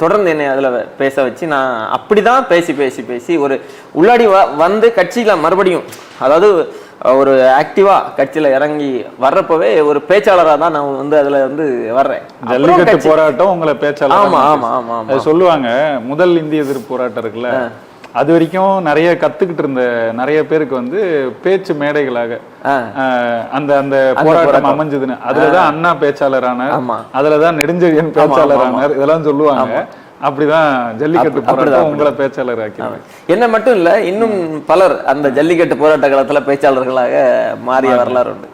தொடர்ந்து என்னை அதில் பேச வச்சு நான் அப்படிதான் பேசி ஒரு உள்ளாடி வந்து கட்சியில் மறுபடியும், அதாவது ஒரு ஆக்டிவா கட்சியில இறங்கி வர்றப்பவே ஒரு பேச்சாளராக தான் நான் வந்து அதுல வந்து வர்றேன். ஜல்லிக்கட்டு போராட்டம் உங்களை பேச்சாளர். ஆமா ஆமா ஆமா ஆமா சொல்லுவாங்க. முதல் இந்திய எதிர்ப்பு போராட்டம் இருக்குல்ல, அது வரைக்கும் நிறைய கத்துக்கிட்டு இருந்த நிறைய பேருக்கு வந்து பேச்சு மேடைகளாக அந்த அந்த போராட்டம் அமைஞ்சதுன்னு. அதுலதான் அண்ணா பேச்சாளரானார், அதுலதான் நெடுஞ்செழியன் பேச்சாளரானார், இதெல்லாம் சொல்லுவாங்க. அப்படிதான் ஜல்லிக்கட்டு போராட்டம் உங்களை பேச்சாளர் ஆக்கினாங்க. என்ன மட்டும் இல்ல, இன்னும் பலர் அந்த ஜல்லிக்கட்டு போராட்ட காலத்துல பேச்சாளர்களாக மாறிய வரலாறு உண்டு.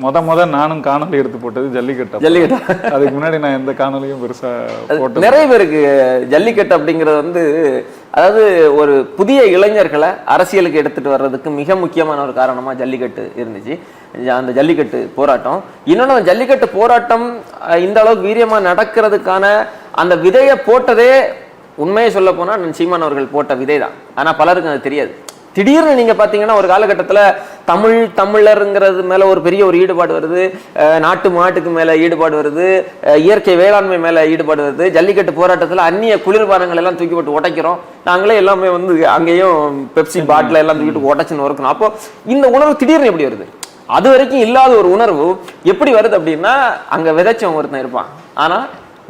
முத நானும் காணொலி எடுத்து போட்டது ஜல்லிக்கட்டு. அதுக்கு முன்னாடி நான் எந்த காணொலியும் பெருசா போட்டு. நிறைய பேருக்கு ஜல்லிக்கட்டு அப்படிங்கிறது வந்து, அதாவது ஒரு புதிய இளைஞர்களை அரசியலுக்கு எடுத்துட்டு வர்றதுக்கு மிக முக்கியமான ஒரு காரணமா ஜல்லிக்கட்டு இருந்துச்சு. அந்த ஜல்லிக்கட்டு போராட்டம், இன்னொன்று ஜல்லிக்கட்டு போராட்டம் இந்த அளவுக்கு வீரியமா நடக்கிறதுக்கான அந்த விதையை போட்டதே உண்மையை சொல்ல போனா சீமான் அவர்கள் போட்ட விதை தான். ஆனா பலருக்கு அது தெரியாது. திடீர்னு நீங்க பாத்தீங்கன்னா ஒரு காலகட்டத்துல தமிழருங்கிறது மேல ஒரு பெரிய ஒரு ஈடுபாடு வருது, நாட்டு மாட்டுக்கு மேல ஈடுபாடு வருது, இயற்கை வேளாண்மை மேல ஈடுபாடு வருது. ஜல்லிக்கட்டு போராட்டத்துல அந்நிய குளிர்பானங்கள் எல்லாம் தூக்கி போட்டு உடைக்கிறோம், நாங்களே எல்லாமே வந்து அங்கேயும் பெப்சி பாட்டில் எல்லாம் தூக்கிட்டு உடைச்சுன்னு இருக்கணும். அப்போ இந்த உணர்வு திடீர்னு எப்படி வருது? அது வரைக்கும் இல்லாத ஒரு உணர்வு எப்படி வருது அப்படின்னா, அங்க விதைச்சவங்க ஒருத்தன் இருப்பான், ஆனா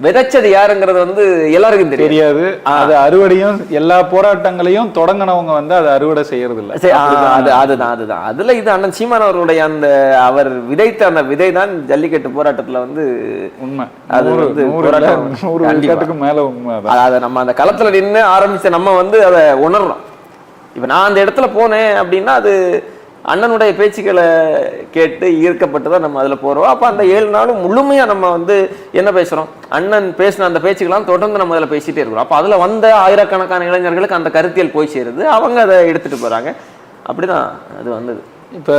விதைச்சது யாருங்கிறது வந்து எல்லாருக்கும் தெரியாது. அது அறுவடையும் எல்லா போராட்டங்களையும் தொடங்கினவங்க வந்து அதை அறுவடை செய்யறது இல்லை. அதுதான் அதுல இது அண்ணன் சீமான் அவர்களுடைய அந்த அவர் விதைத்த அந்த விதை தான் ஜல்லிக்கட்டு போராட்டத்துல வந்து உண்மை. அது வந்து 100% மேல உண்மை. அதை நம்ம அந்த களத்துல நின்று ஆரம்பிச்ச நம்ம வந்து அதை உணர்றோம். இப்ப நான் அந்த இடத்துல போனேன் அப்படின்னா அது அண்ணனுடைய பேச்சுக்களை கேட்டு ஈர்க்கப்பட்டு தான் நம்ம அதில் போகிறோம். அப்போ அந்த 7 நாளும் முழுமையாக நம்ம வந்து என்ன பேசுகிறோம், அண்ணன் பேசின அந்த பேச்சுக்கெல்லாம் தொடர்ந்து நம்ம அதில் பேசிகிட்டே இருக்கிறோம். அப்போ அதில் வந்த ஆயிரக்கணக்கான இளைஞர்களுக்கு அந்த கருத்தியல் போய் சேருது, அவங்க அதை எடுத்துகிட்டு போகிறாங்க. அப்படி தான் அது வந்தது. இப்போ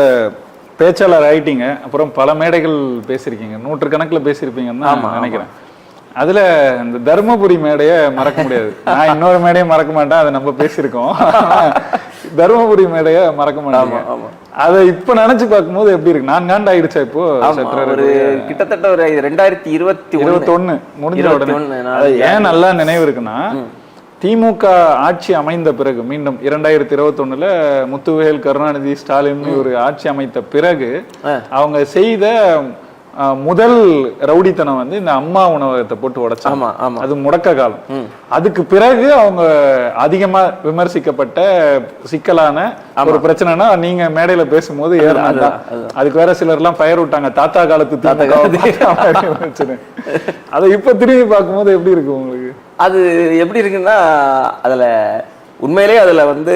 பேச்சாளர் ஆயிட்டீங்க, அப்புறம் பல மேடைகள் பேசியிருக்கீங்க, 100கணக்கில் பேசியிருப்பீங்கன்னு நான் நினைக்கிறேன். அதுல இந்த தர்மபுரி மேடையை மறக்க முடியாது. நான் இன்னொரு மேடையை மறக்க மாட்டேன், அதை நம்ம பேசியிருக்கோம். தர்மபுரி மேடைய மறக்க மாட்டாங்க. அதை இப்ப நினைச்சு பார்க்கும்போது எப்படி இருக்கு? 4 ஆண்டு ஆயிடுச்சா இப்போ? ஒரு கிட்டத்தட்ட ஒரு 2021 முடிஞ்ச உடனே ஏன் நல்லா நினைவு இருக்குன்னா, திமுக ஆட்சி அமைந்த பிறகு மீண்டும் 2021 முத்துவேல் கருணாநிதி ஸ்டாலின் ஒரு ஆட்சி அமைத்த பிறகு அவங்க செய்த முதல் ரவுடித்தனம் வந்து இந்த அம்மா உணவகத்தை போட்டு உடைச்சாங்க. அது முடக்க காலம். அதுக்கு பிறகு அவங்க அதிகமா விமர்சிக்கப்பட்ட சிக்கலான ஒரு பிரச்சனைனா நீங்க மேடையில பேசும்போது அதுக்கு வேற சிலர் எல்லாம் ஃபயர் விட்டாங்க, தாத்தா காலத்து பிரச்சனை. அதை இப்ப திரும்பி பார்க்கும்போது எப்படி இருக்கு உங்களுக்கு? அது எப்படி இருக்குன்னா, அதுல உண்மையிலேயே அதுல வந்து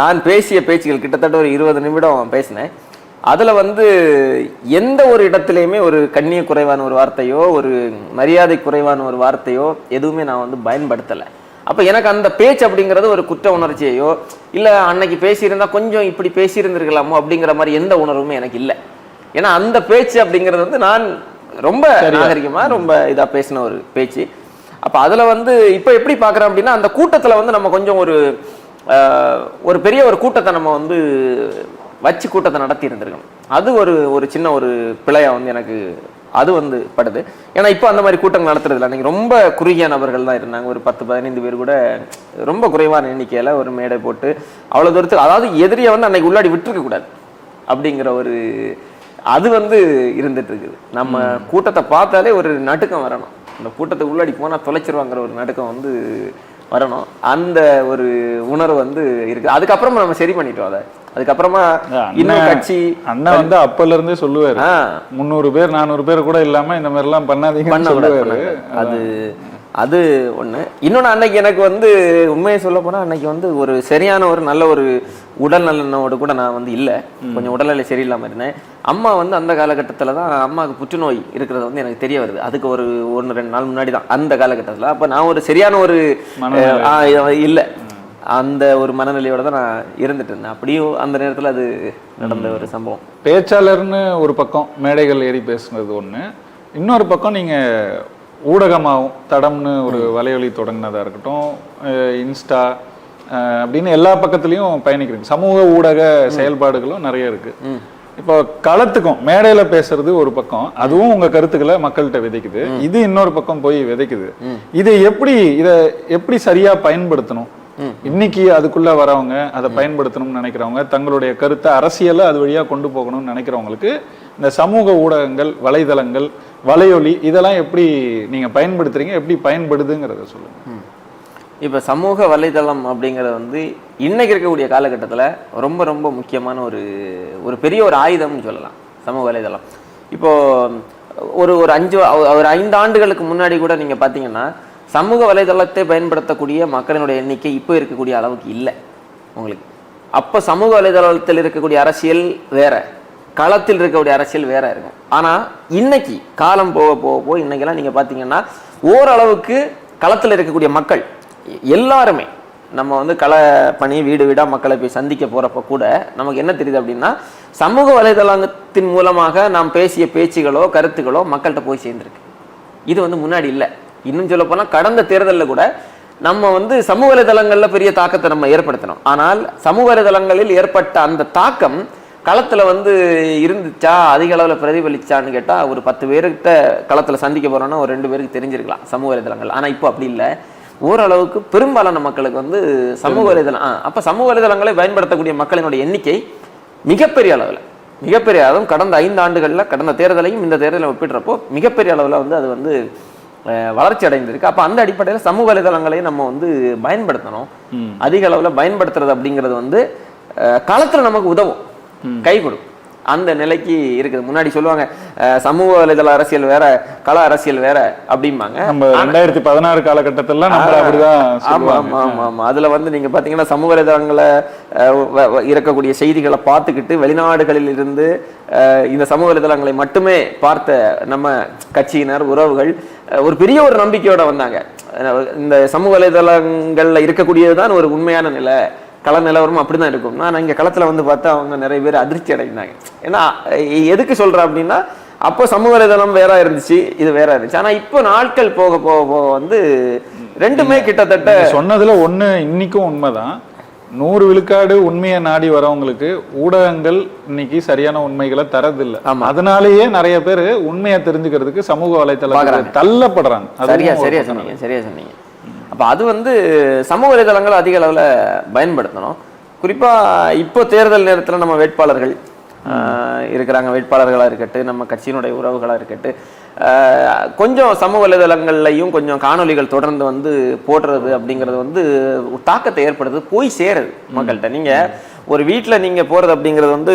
நான் பேசிய பேச்சுகள் கிட்டத்தட்ட ஒரு 20 நிமிடம் பேசினேன். அதுல வந்து எந்த ஒரு இடத்துலையுமே ஒரு கண்ணிய குறைவான ஒரு வார்த்தையோ ஒரு மரியாதை குறைவான ஒரு வார்த்தையோ எதுவுமே நான் வந்து பயன்படுத்தலை. அப்ப எனக்கு அந்த பேச்சு அப்படிங்கிறது ஒரு குற்ற உணர்ச்சியையோ இல்ல அன்னைக்கு பேசியிருந்தா கொஞ்சம் இப்படி பேசியிருந்திருக்கலாமோ அப்படிங்கிற மாதிரி எந்த உணர்வுமே எனக்கு இல்லை. ஏன்னா அந்த பேச்சு அப்படிங்கிறது வந்து நான் ரொம்ப நாகரிகமா ரொம்ப இதா பேசின ஒரு பேச்சு. அப்ப அதுல வந்து இப்ப எப்படி பாக்குறேன் அப்படின்னா, அந்த கூட்டத்துல வந்து நம்ம கொஞ்சம் ஒரு பெரிய ஒரு கூட்டத்தை நம்ம வந்து வச்சு கூட்டத்தை நடத்தி இருந்திருக்கணும். அது ஒரு சின்ன ஒரு பிழையா வந்து எனக்கு அது வந்து படுது. ஏன்னா இப்போ அந்த மாதிரி கூட்டங்கள் நடத்துறது இல்லை. அன்னைக்கு ரொம்ப குறுகிய நபர்கள் தான் இருந்தாங்க. ஒரு 10-15 பேர் கூட ரொம்ப குறைவான எண்ணிக்கையில ஒரு மேடை போட்டு அவ்வளவு தூரத்துக்கு, அதாவது எதிரியை வந்து அன்னைக்கு உள்ளாடி விட்டுருக்க கூடாது அப்படிங்கிற ஒரு அது வந்து இருந்துட்டு இருக்குது. நம்ம கூட்டத்தை பார்த்தாலே ஒரு நடுக்கம் வரணும். அந்த கூட்டத்தை உள்ளாடி போனா தொலைச்சிருவாங்கிற ஒரு நடுக்கம் வந்து வரணும். அந்த ஒரு உணர்வு வந்து இருக்கு. அதுக்கப்புறமா நம்ம சரி பண்ணிட்டோம். அதை அதுக்கப்புறமா இன்னும் கட்சி அண்ணா வந்து அப்பல இருந்தே சொல்லுவாரு, 300 பேர் 400 பேர் கூட இல்லாம இந்த மாதிரி எல்லாம் பண்ணாதீங்க. அது ஒண்ணு. இன்னொன்னு, அன்னைக்கு எனக்கு வந்து உண்மையை சொல்ல போனா அன்னைக்கு வந்து ஒரு சரியான ஒரு நல்ல ஒரு உடல் நலனோடு கூட நான் வந்து இல்லை. கொஞ்சம் உடல்நிலை சரியில்லாம இருந்தேன். அம்மா வந்து அந்த காலகட்டத்துல தான் அம்மாவுக்கு புற்றுநோய் இருக்கிறது வந்து எனக்கு தெரிய வருது. அதுக்கு ஒரு 1-2 நாள் முன்னாடி தான் அந்த காலகட்டத்துல. அப்ப நான் ஒரு சரியான ஒரு இல்லை, அந்த ஒரு மனநிலையோட தான் நான் இருந்துட்டு இருந்தேன். அப்படியும் அந்த நேரத்துல அது நடந்த ஒரு சம்பவம். பேச்சாளர்னு ஒரு பக்கம் மேடைகள் ஏறி பேசுனது ஒண்ணு, இன்னொரு பக்கம் நீங்க ஊடகமாகவும் தடம்னு ஒரு வலையொலி தொடங்கினதா இருக்கட்டும், இன்ஸ்டா அப்படின்னு எல்லா பக்கத்துலயும் பயணிக்கிறீங்க. சமூக ஊடக செயல்பாடுகளும் நிறைய இருக்கு. இப்போ களத்துக்கும் மேடையில பேசுறது ஒரு பக்கம், அதுவும் உங்க கருத்துக்களை மக்கள்கிட்ட விதைக்குது. இது இன்னொரு பக்கம் போய் விதைக்குது. இதை எப்படி சரியா பயன்படுத்தணும்? இன்னைக்கு அதுக்குள்ள வரவங்க, அதை பயன்படுத்தணும்னு நினைக்கிறவங்க, தங்களுடைய கருத்தை அரசியலை அது வழியா கொண்டு போகணும்னு நினைக்கிறவங்களுக்கு இந்த சமூக ஊடகங்கள், வலைதளங்கள், வலையொலி இதெல்லாம் எப்படி நீங்க பயன்படுத்துறீங்க, எப்படி பயன்படுதுங்கிறத சொல்லுங்க. இப்ப சமூக வலைதளம் அப்படிங்கிறது வந்து இன்னைக்கு இருக்கக்கூடிய காலகட்டத்துல ரொம்ப ரொம்ப முக்கியமான ஒரு பெரிய ஒரு ஆயுதம்னு சொல்லலாம் சமூக வலைதளம். இப்போ ஒரு 5 ஆண்டுகளுக்கு முன்னாடி கூட நீங்க பாத்தீங்கன்னா சமூக வலைதளத்தை பயன்படுத்தக்கூடிய மக்களினுடைய எண்ணிக்கை இப்போ இருக்கக்கூடிய அளவுக்கு இல்லை உங்களுக்கு. அப்போ சமூக வலைதளத்தில் இருக்கக்கூடிய அரசியல் வேற, களத்தில் இருக்கக்கூடிய அரசியல் வேற இருக்கும். ஆனா இன்னைக்கு காலம் போக போக போக இன்னைக்கெல்லாம் நீங்க பாத்தீங்கன்னா ஓரளவுக்கு களத்தில் இருக்கக்கூடிய மக்கள் எல்லாருமே நம்ம வந்து கள பணி வீடு வீடா மக்களை போய் சந்திக்க போறப்ப கூட நமக்கு என்ன தெரியுது அப்படின்னா, சமூக வலைதளத்தின் மூலமாக நாம் பேசிய பேச்சுகளோ கருத்துக்களோ மக்கள்கிட்ட போய் சேர்ந்திருக்கு. இது வந்து முன்னாடி இல்லை. இன்னும் சொல்ல போனா கடந்த தேர்தலில் கூட நம்ம வந்து சமூக வலைதளங்கள்ல பெரிய தாக்கத்தை நம்ம ஏற்படுத்தணும். ஆனால் சமூக வலைதளங்களில் ஏற்பட்ட அந்த தாக்கம் களத்துல வந்து இருந்துச்சா, அதிக அளவுல பிரதிபலிச்சான்னு கேட்டா ஒரு 10 பேர்கிட்ட களத்துல சந்திக்க போறோம்னா ஒரு 2 பேருக்கு தெரிஞ்சிருக்கலாம் சமூக வலைதளங்கள். ஆனா இப்போ அப்படி இல்லை. ஓரளவுக்கு பெரும்பாலான மக்களுக்கு வந்து சமூக வலைதளம் அப்ப சமூக வலைதளங்களை பயன்படுத்தக்கூடிய மக்களினுடைய எண்ணிக்கை மிகப்பெரிய அளவுல, மிகப்பெரிய அளவும் கடந்த 5 ஆண்டுகள்ல கடந்த தேர்தலையும் இந்த தேர்தலை ஒப்பிடுறப்போ மிகப்பெரிய அளவுல வந்து அது வந்து வளர்ச்சி அடைந்திருக்கு. அப்ப அந்த அடிப்படையில் சமூக வலைதளங்களையும் நம்ம வந்து பயன்படுத்தணும். அதிக அளவுல பயன்படுத்துறது அப்படிங்கிறது வந்து களத்துல நமக்கு உதவும், கை கொடுக்கும். அந்த நிலைக்கு இருக்குது. முன்னாடி சொல்லுவாங்க சமூக வலைதள அரசியல் வேற, கள அரசியல் வேற அப்படிம்பாங்க. 2016 காலகட்டத்துல அதுல வந்து நீங்க பாத்தீங்கன்னா சமூக வலைதளங்களை இருக்கக்கூடிய செய்திகளை பார்த்துக்கிட்டு வெளிநாடுகளில் இருந்து இந்த சமூக வலைதளங்களை மட்டுமே பார்த்த நம்ம கட்சியினர் உறவுகள் ஒரு பெரிய ஒரு நம்பிக்கையோட வந்தாங்க. இந்த சமூக வலைதளங்கள்ல இருக்கக்கூடியதுதான் ஒரு உண்மையான நிலை, கள நிலவரம் அப்படிதான் இருக்கும். நான் இங்க களத்துல வந்து பார்த்தா அவங்க நிறைய பேர் அதிர்ச்சி அடைந்தாங்க. ஏன்னா எதுக்கு சொல்றேன் அப்படின்னா, அப்போ சமூக வலைதளம் வேற இருந்துச்சு, இது வேற இருந்துச்சு. ஆனா இப்போ நாட்கள் போக போக போக வந்து ரெண்டுமே கிட்டத்தட்ட சொன்னதுல ஒண்ணு இன்னைக்கும் உண்மைதான். 100 விழுக்காடு உண்மையை நாடி வரவங்களுக்கு ஊடகங்கள் இன்னைக்கு சரியான உண்மைகளை தரதில்லை. அதனாலேயே நிறைய பேர் உண்மையை தெரிஞ்சுக்கிறதுக்கு சமூக வலைதளம் தள்ளப்படுறாங்க. சரியா சொன்னீங்க. அப்போ அது வந்து சமூக வலைதளங்களை அதிக அளவில் பயன்படுத்தணும். குறிப்பாக இப்போ தேர்தல் நேரத்தில் நம்ம வேட்பாளர்கள் இருக்கிறாங்க, வேட்பாளர்களாக இருக்கட்டும், நம்ம கட்சியினுடைய உறவுகளாக இருக்கட்டும், கொஞ்சம் சமூக வலைதளங்கள்லையும் கொஞ்சம் காணொலிகள் தொடர்ந்து வந்து போடுறது அப்படிங்கிறது வந்து தாக்கத்தை ஏற்படுது, போய் சேருது மக்கள்கிட்ட. நீங்கள் ஒரு வீட்டில் நீங்கள் போகிறது அப்படிங்கிறது வந்து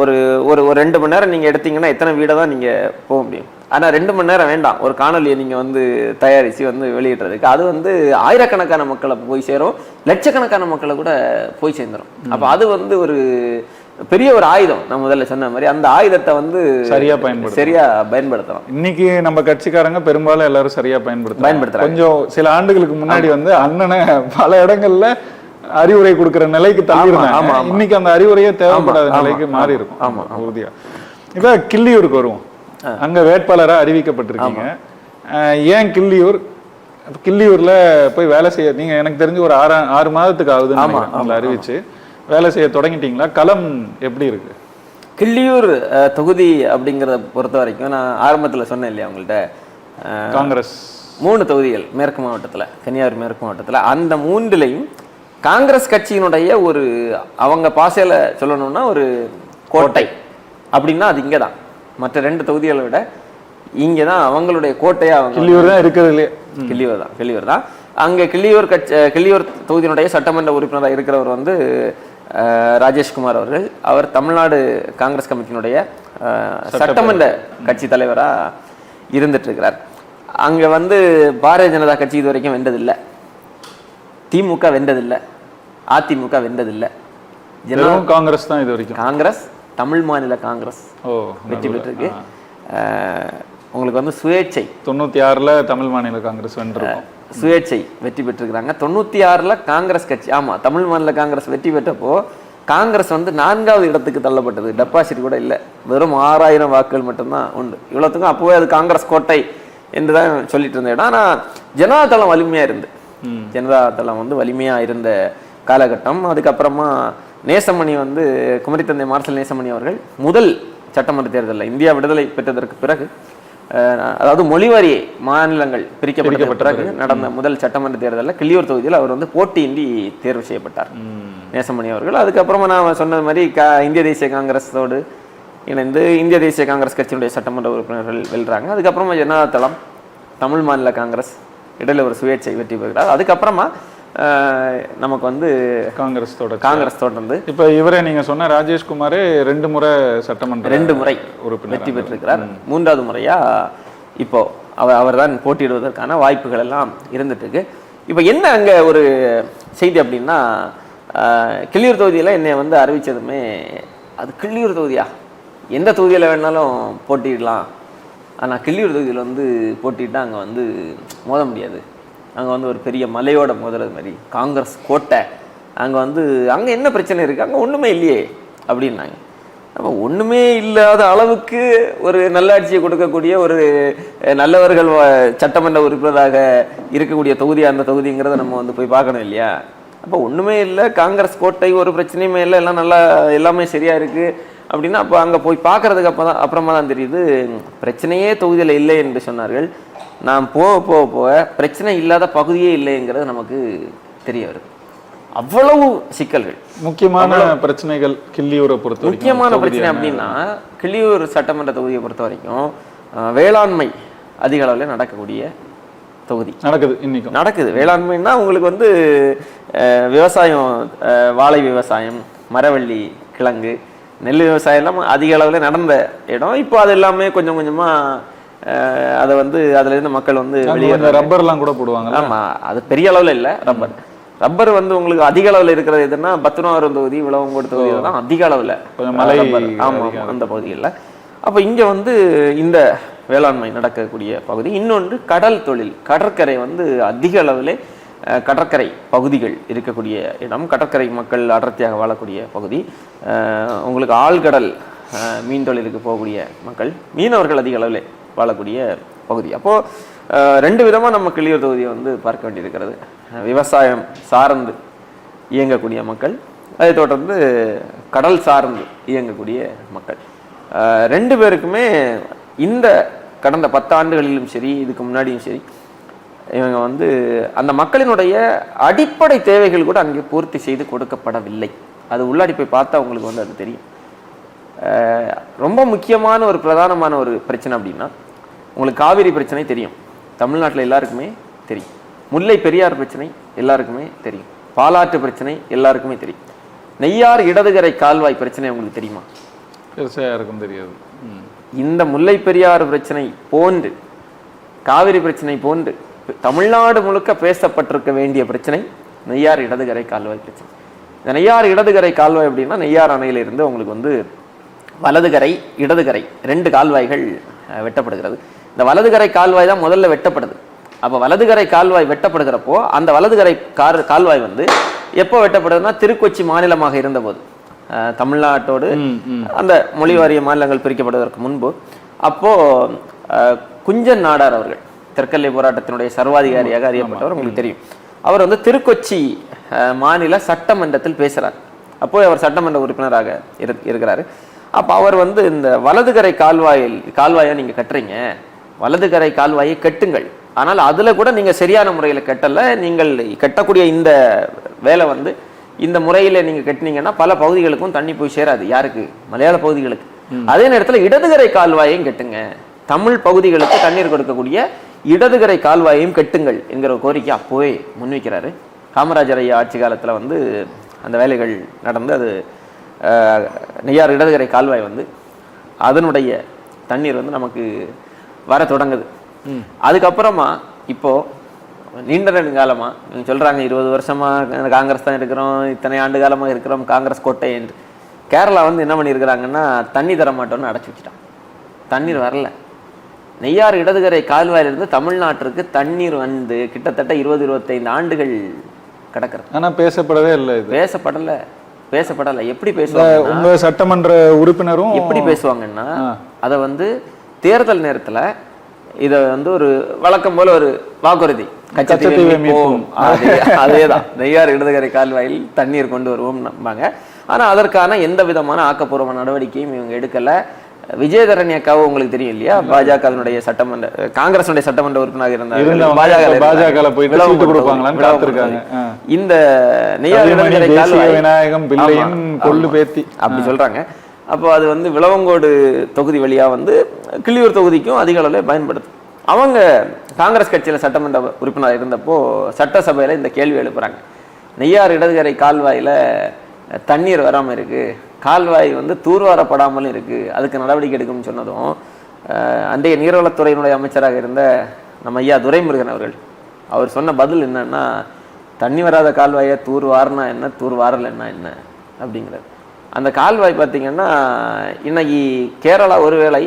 ஒரு ஒரு ஒரு 2 மணி நேரம் நீங்கள் எடுத்தீங்கன்னா எத்தனை வீடை தான் நீங்கள் போக முடியும். ஆனால் 2 மணி நேரம் வேண்டாம், ஒரு காணொலியை நீங்கள் வந்து தயாரித்து வந்து வெளியிடுறதுக்கு. அது வந்து ஆயிரக்கணக்கான மக்களை போய் சேரும், லட்சக்கணக்கான மக்களை கூட போய் சேர்ந்துடும். அப்போ அது வந்து ஒரு பெரிய ஒரு ஆயுதம். நான் முதல்ல சொன்ன மாதிரி அந்த ஆயுதத்தை வந்து சரியா பயன்படுத்தலாம். இன்னைக்கு நம்ம கட்சிக்காரங்க பெரும்பாலும் எல்லாரும் சரியா பயன்படுத்துறாங்க. கொஞ்சம் சில ஆண்டுகளுக்கு முன்னாடி வந்து அண்ணனை பல இடங்கள்ல அறிவுரை கொடுக்கிற நிலைக்கு தள்ளிருந்தாங்க. இன்னைக்கு அந்த அறிவுரையே தேவைப்படாத நிலைக்கு மாறி இருக்கும். ஆமா, உறுதியா. இப்ப கிள்ளியூருக்கு வருவோம். அங்க வேட்பாளரா அறிவிக்கப்பட்டிருக்கீங்க. ஏன் கிள்ளியூர்? கிள்ளியூர்ல போய் வேலை செய்ய நீங்க எனக்கு தெரிஞ்சு ஒரு 6 மாதத்துக்கு ஆகுதுன்னு அறிவிச்சு வேலை செய்ய தொடங்கிட்டீங்களா? களம் எப்படி இருக்கு? கிள்ளியூர் தொகுதி அப்படிங்கிறத பொறுத்த வரைக்கும் நான் ஆரம்பத்தில் சொன்னேன் இல்லையா உங்கள்கிட்ட, காங்கிரஸ் 3 தொகுதிகள் மேற்கு மாவட்டத்தில், கன்னியாகுமரி மேற்கு மாவட்டத்தில், அந்த 3லையும் காங்கிரஸ் கட்சியினுடைய ஒரு அவங்க பாசையில் சொல்லணும்னா ஒரு கோட்டை அப்படின்னா அது இங்கே தான். மற்ற 2 தொகுதிகளை விட இங்கே தான் அவங்களுடைய கோட்டையாக அவங்க கிள்ளியூர் தான் இருக்கிறதுலே. கிள்ளியூர் தான். அங்கே கிள்ளியூர் தொகுதியினுடைய சட்டமன்ற உறுப்பினராக இருக்கிறவர் வந்து ராஜேஷ்குமார் அவர்கள். அவர் தமிழ்நாடு காங்கிரஸ் கமிட்டியினுடைய சட்டமன்ற கட்சி தலைவராக இருந்துட்டு இருக்கிறார். அங்கே வந்து பாரதிய ஜனதா கட்சி இது வரைக்கும் வென்றதில்லை, திமுக வென்றதில்லை, அதிமுக வென்றதில்லை. காங்கிரஸ் தான் இது வரைக்கும். காங்கிரஸ், தமிழ் மாநில காங்கிரஸ் வெற்றி பெற்றிருக்கு. உங்களுக்கு வந்து சுயேட்சை 96ல் தமிழ் மாநில காங்கிரஸ் வென்றிருக்கும். சுயேட்சை வெற்றி பெற்றிருக்கிறாங்க. 96ல் காங்கிரஸ் கட்சி, ஆமா, தமிழ் மாநில காங்கிரஸ் வெற்றி பெற்றப்போ காங்கிரஸ் வந்து 4வது இடத்துக்கு தள்ளப்பட்டது. டெபாசிட் கூட இல்லை, வெறும் 6000 வாக்குகள் மட்டும்தான் உண்டு. இவ்வளோத்துக்கும் அப்போவே அது காங்கிரஸ் கோட்டை என்று தான் சொல்லிட்டு இருந்த இடம். ஆனால் ஜனதாதளம் வலிமையா இருந்து, ஜனதாதளம் வந்து வலிமையா இருந்த காலகட்டம். அதுக்கப்புறமா நேசமணி வந்து குமரித்தந்தை மார்சல் நேசமணி அவர்கள் முதல் சட்டமன்ற தேர்தலில் இந்தியா விடுதலை பெற்றதற்கு பிறகு, அதாவது மொழிவாரி மாநிலங்கள் பிரிக்கப்பட்ட பிறகு நடந்த முதல் சட்டமன்ற தேர்தலில் கிள்ளியூர் தொகுதியில் அவர் வந்து போட்டியின்றி தேர்வு செய்யப்பட்டார், நேசமணி அவர்கள். அதுக்கப்புறமா நான் சொன்னது மாதிரி இந்திய தேசிய காங்கிரஸோடு இணைந்து இந்திய தேசிய காங்கிரஸ் கட்சியினுடைய சட்டமன்ற உறுப்பினர்கள் வெல்றாங்க. அதுக்கப்புறமா ஜனதாதளம், தமிழ் மாநில காங்கிரஸ், இடையில ஒரு சுயேட்சை வெற்றி பெறுகிறார். அதுக்கப்புறமா நமக்கு வந்து காங்கிரஸ் தொடர்ந்து இப்ப இவரே நீங்க சொன்ன ராஜேஷ்குமாரே 2 முறை சட்டமன்ற 2 முறை வெற்றி பெற்றிருக்கிறார். 3வது முறையா இப்போ அவர் தான் போட்டியிடுவதற்கான வாய்ப்புகள் எல்லாம் இருந்துட்டு இருக்கு. இப்போ என்ன அங்க ஒரு செய்தி அப்படின்னா, கிள்ளியூர் தொகுதியில என்னை வந்து அறிவிச்சதுமே அது கிள்ளியூர் தொகுதியா, எந்த தொகுதியில வேணாலும் போட்டியிடலாம், ஆனா கிள்ளியூர் தொகுதியில் வந்து போட்டிட்டா அங்க வந்து மோத முடியாது, அங்கே வந்து ஒரு பெரிய மலையோட மோதுறது மாதிரி காங்கிரஸ் கோட்டை, அங்கே என்ன பிரச்சனை இருக்குது, அங்கே ஒன்றுமே இல்லையே அப்படின்னாங்க. அப்போ ஒன்றுமே இல்லாத அளவுக்கு ஒரு நல்லாட்சியை கொடுக்கக்கூடிய ஒரு நல்லவர்கள் சட்டமன்ற உறுப்பினராக இருக்கக்கூடிய தொகுதி அந்த தொகுதிங்கிறத நம்ம வந்து போய் பார்க்கணும் இல்லையா. அப்போ ஒன்றுமே இல்லை, காங்கிரஸ் கோட்டை, ஒரு பிரச்சனையுமே இல்லை, எல்லாம் நல்லா எல்லாமே சரியாக இருக்குது அப்படின்னா, அப்போ அங்கே போய் பார்க்குறதுக்கு அப்புறமா தான் தெரியுது பிரச்சனையே தொகுதியில் இல்லை என்று சொன்னார்கள். நாம் போக பிரச்சனை இல்லாத பகுதியே இல்லைங்கிறது நமக்கு தெரிய வருது. அவ்வளவு சிக்கல்கள், முக்கியமான பிரச்சனைகள் கிள்ளியூரை பொறுத்த வரைக்கும். முக்கியமான பிரச்சனை அப்படின்னா கிள்ளியூர் சட்டமன்ற தொகுதியை பொறுத்த வரைக்கும் வேளாண்மை அதிக அளவில் நடக்கக்கூடிய தொகுதி. இன்னைக்கு நடக்குது. வேளாண்மைன்னா உங்களுக்கு வந்து விவசாயம், வாழை விவசாயம், மரவள்ளி கிழங்கு, நெல் விவசாயம் எல்லாம் அதிக அளவில் நடந்த இடம். இப்போ அது எல்லாமே கொஞ்சம் கொஞ்சமாக அதை வந்து அதுல இருந்து மக்கள் வந்து வெளியே ரப்பர்லாம் கூட போடுவாங்க. ஆமா, அது பெரிய அளவுல இல்லை. ரப்பர் வந்து உங்களுக்கு அதிக அளவில் இருக்கிறது எதுன்னா பத்மநாபபுரம் தொகுதி, விளவங்கோடு தொகுதியில தான் அதிக அளவில் மலை. ஆமா, அந்த பகுதிகளில். அப்போ இங்க வந்து இந்த வேளாண்மை நடக்கக்கூடிய பகுதி. இன்னொன்று கடல் தொழில், கடற்கரை வந்து அதிக அளவில் கடற்கரை பகுதிகள் இருக்கக்கூடிய இடம், கடற்கரை மக்கள் அடர்த்தியாக வாழக்கூடிய பகுதி. உங்களுக்கு ஆழ்கடல் மீன் தொழிலுக்கு போகக்கூடிய மக்கள், மீனவர்கள் அதிக அளவில் வாழக்கூடிய பகுதி. அப்போது 2 விதமாக நம்ம கிள்ளியூர் தொகுதியை வந்து பார்க்க வேண்டியிருக்கிறது. விவசாயம் சார்ந்து இயங்கக்கூடிய மக்கள், அதை தொடர்ந்து கடல் சார்ந்து இயங்கக்கூடிய மக்கள். 2 பேருக்குமே இந்த கடந்த 10 ஆண்டுகளிலும் சரி, இதுக்கு முன்னாடியும் சரி, இவங்க வந்து அந்த மக்களினுடைய அடிப்படை தேவைகள் கூட அங்கே பூர்த்தி செய்து கொடுக்கப்படவில்லை. அது உள்ளாடி போய் பார்த்தா உங்களுக்கு வந்து அது தெரியும். ரொம்ப முக்கியமான ஒரு பிரதானமான ஒரு பிரச்சனை அப்படின்னா, உங்களுக்கு காவிரி பிரச்சனை தெரியும், தமிழ்நாட்டில் எல்லாருக்குமே தெரியும். முல்லை பெரியார் பிரச்சனை எல்லாருக்குமே தெரியும். பாலாற்று பிரச்சனை எல்லாருக்குமே தெரியும். நெய்யார் இடதுகரை கால்வாய் பிரச்சனை உங்களுக்கு தெரியுமா? பெருசாக யாருக்கும் தெரியாது. இந்த முல்லை பெரியார் பிரச்சனை போன்று, காவிரி பிரச்சனை போன்று தமிழ்நாடு முழுக்க பேசப்பட்டிருக்க வேண்டிய பிரச்சனை நெய்யார் இடதுகரை கால்வாய் பிரச்சனை. இந்த நெய்யார் இடதுகரை கால்வாய் அப்படின்னா, நெய்யார் அணையிலிருந்து உங்களுக்கு வந்து வலதுகரை இடதுகரை 2 கால்வாய்கள் வெட்டப்படுகிறது. இந்த வலதுகரை கால்வாய் தான் முதல்ல வெட்டப்படுது. அப்போ வலதுகரை கால்வாய் வெட்டப்படுகிறப்போ அந்த வலதுகரை கால்வாய் வந்து எப்போ வெட்டப்படுதுன்னா, திருக்கொச்சி மாநிலமாக இருந்தபோது, தமிழ்நாட்டோடு அந்த மொழி வாரிய மாநிலங்கள் பிரிக்கப்படுவதற்கு முன்பு, அப்போ குஞ்சன் நாடார் அவர்கள் தெற்கல்லை போராட்டத்தினுடைய சர்வாதிகாரியாக அறியப்பட்டவர், உங்களுக்கு தெரியும். அவர் வந்து திருக்கொச்சி மாநில சட்டமன்றத்தில் பேசுறார். அப்போ அவர் சட்டமன்ற உறுப்பினராக இருக்கிறாரு. அப்போ அவர் வந்து இந்த வலதுகரை கால்வாயை நீங்க கட்டுறீங்க, வலதுகரை கால்வாயை கட்டுங்கள், ஆனால் அதுல கூட நீங்க சரியான முறையில் கட்டல, நீங்கள் கட்டக்கூடிய இந்த வேலை வந்து இந்த முறையில நீங்க கட்டினீங்கன்னா பல பகுதிகளுக்கும் தண்ணி போய் சேராது. யாருக்கு? மலையாள பகுதிகளுக்கு. அதே நேரத்தில் இடதுகரை கால்வாயையும் கட்டுங்க, தமிழ் பகுதிகளுக்கு தண்ணீர் கொடுக்கக்கூடிய இடதுகரை கால்வாயையும் கட்டுங்கள் என்கிற கோரிக்கை அப்போவே முன்வைக்கிறாரு. காமராஜர் ஐயா ஆட்சி காலத்துல வந்து அந்த வேலைகள் நடந்து அது நெய்யார் இடதுகரை கால்வாய் வந்து அதனுடைய தண்ணீர் வந்து நமக்கு வர தொடங்குது. அதுக்கப்புறமா இப்போ நீண்ட நெடுங்காலமா சொல்றாங்க, 20 வருஷமா காங்கிரஸ் தான் இருக்கிறோம், இத்தனை ஆண்டு காலமா இருக்கிறோம் காங்கிரஸ் கோட்டை என்று. கேரளா வந்து என்ன பண்ணியிருக்கிறாங்கன்னா, தண்ணி தர மாட்டோம்னு அடைச்சி வச்சுட்டான். தண்ணீர் வரல. நெய்யார் இடதுகரை கால்வாயிலிருந்து தமிழ்நாட்டிற்கு தண்ணீர் வந்து கிட்டத்தட்ட 20-25 ஆண்டுகள் கிடக்கிறது. ஆனா பேசப்படவே இல்லை. பேசப்படல. எப்படி பேசுவாங்க? உங்க சட்டமன்ற உறுப்பினரும் எப்படி பேசுவாங்கன்னா, அதை வந்து தேர்தல் நேரத்துல இத வந்து ஒரு வழக்கம் போல ஒரு வாக்குறுதி, அதேதான் நெய்யார் இடதுகரை கால்வாயில் தண்ணீர் கொண்டு வருவோம் நம்பாங்க. ஆனா அதற்கான எந்த விதமான ஆக்கப்பூர்வ நடவடிக்கையும் இவங்க எடுக்கல. விஜயதரணி அக்காவும் உங்களுக்கு தெரியும் இல்லையா, பாஜகவினுடைய சட்டமன்ற காங்கிரசுடைய சட்டமன்ற உறுப்பினராக இருந்தாங்க. இந்த நெய்யார் இடதுகரை கால்வாய் விநாயகம் பிள்ளையின் கொள்ளு பேத்தி அப்படி சொல்றாங்க. அப்போ அது வந்து விளவங்கோடு தொகுதி வழியா வந்து கிள்ளியூர் தொகுதிக்கும் அதிக அளவில் பயன்படுது. அவங்க காங்கிரஸ் கட்சியில சட்டமன்ற உறுப்பினர் இருந்தப்போ சட்டசபையில இந்த கேள்வி எழுப்புறாங்க, நெய்யார் இடதுகரை கால்வாயில தண்ணீர் வராம இருக்கு, கால்வாய் வந்து தூர்வாரப்படாமலும் இருக்கு, அதுக்கு நடவடிக்கை எடுக்கும்னு சொன்னதும் அன்றைய நீர்வளத்துறையினுடைய அமைச்சராக இருந்த நம்ம ஐயா துரைமுருகன் அவர்கள் அவர் சொன்ன பதில் என்னன்னா, தண்ணி வராத கால்வாயை தூர்வாரனா என்ன, தூர்வாரலைன்னா என்ன அப்படிங்கிறது. அந்த கால்வாய் பார்த்தீங்கன்னா இன்னைக்கு கேரளா ஒருவேளை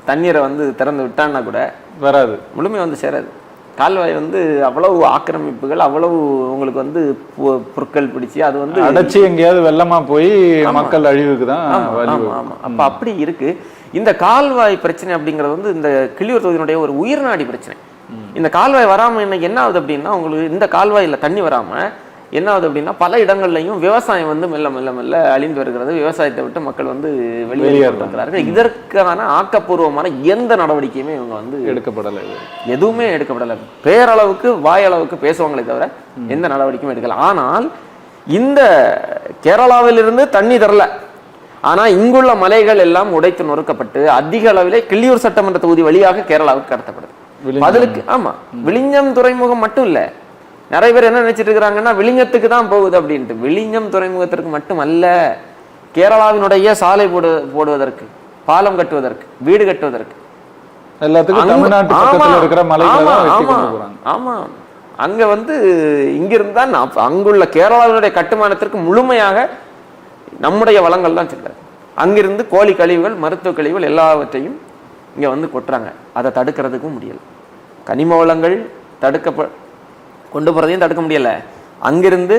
தண்ணீரை வந்து திறந்து விட்டான்னா கூட வராது, முழுமை வந்து சேராது. கால்வாய் வந்து அவ்வளவு ஆக்கிரமிப்புகள், அவ்வளவு உங்களுக்கு வந்து புற்கள் பிடிச்சி அது வந்து அடைச்சி எங்கேயாவது வெள்ளமா போய் மக்கள் அழிவுக்கு தான். அப்ப அப்படி இருக்கு. இந்த கால்வாய் பிரச்சனை அப்படிங்கிறது வந்து இந்த கிள்ளியூர் தொகுதியினுடைய ஒரு உயிர்நாடி பிரச்சனை. இந்த கால்வாய் வராம இன்னைக்கு என்ன ஆகுது அப்படின்னா, உங்களுக்கு இந்த கால்வாயில தண்ணி வராம என்ன ஆகுது அப்படின்னா, பல இடங்கள்லையும் விவசாயம் வந்து மெல்ல மெல்ல மெல்ல அழிந்து வருகிறது. விவசாயத்தை விட்டு மக்கள் வந்து வெளியேறுகிறார்கள். இதற்கான ஆக்கப்பூர்வமான எந்த நடவடிக்கையுமே இவங்க வந்து எடுக்கப்படலை, எதுவுமே எடுக்கப்படலை. பேரளவுக்கு வாயளவுக்கு பேசுவாங்களே தவிர எந்த நடவடிக்கையும் எடுக்கல. ஆனால் இந்த கேரளாவிலிருந்து தண்ணி தரல, ஆனா இங்குள்ள மலைகள் எல்லாம் உடைத்து நொறுக்கப்பட்டு அதிக அளவிலே கிள்ளியூர் சட்டமன்ற தொகுதி வழியாக கேரளாவுக்கு கடத்தப்படுது. பதிலுக்கு ஆமா, விழிஞம் துறைமுகம் மட்டும் இல்ல, நிறைய பேர் என்ன நினைச்சிட்டு இருக்கிறாங்கன்னா விழிஞத்துக்கு தான் போகுது அப்படின்ட்டு. விழிஞம் துறைமுகத்திற்கு மட்டும் அல்ல, கேரளாவினுடைய சாலை போடுவதற்கு, பாலம் கட்டுவதற்கு, வீடு கட்டுவதற்கு, எல்லாத்துக்கும் தமிழ்நாட்டு பக்கத்துல இருக்கிற மலைகளை வெட்டி கொண்டு போறாங்க. ஆமா, அங்க வந்து இங்கிருந்து தான் அங்குள்ள கேரளாவினுடைய கட்டுமானத்திற்கு முழுமையாக நம்முடைய வளங்கள் தான் செல்றாரு. அங்கிருந்து கோழி கழிவுகள், மருத்துவ கழிவுகள் எல்லாவற்றையும் இங்க வந்து கொட்டுறாங்க. அதை தடுக்கிறதுக்கும் முடியல. கனிம வளங்கள் கொண்டு போறதையும் தடுக்க முடியல, அங்கிருந்து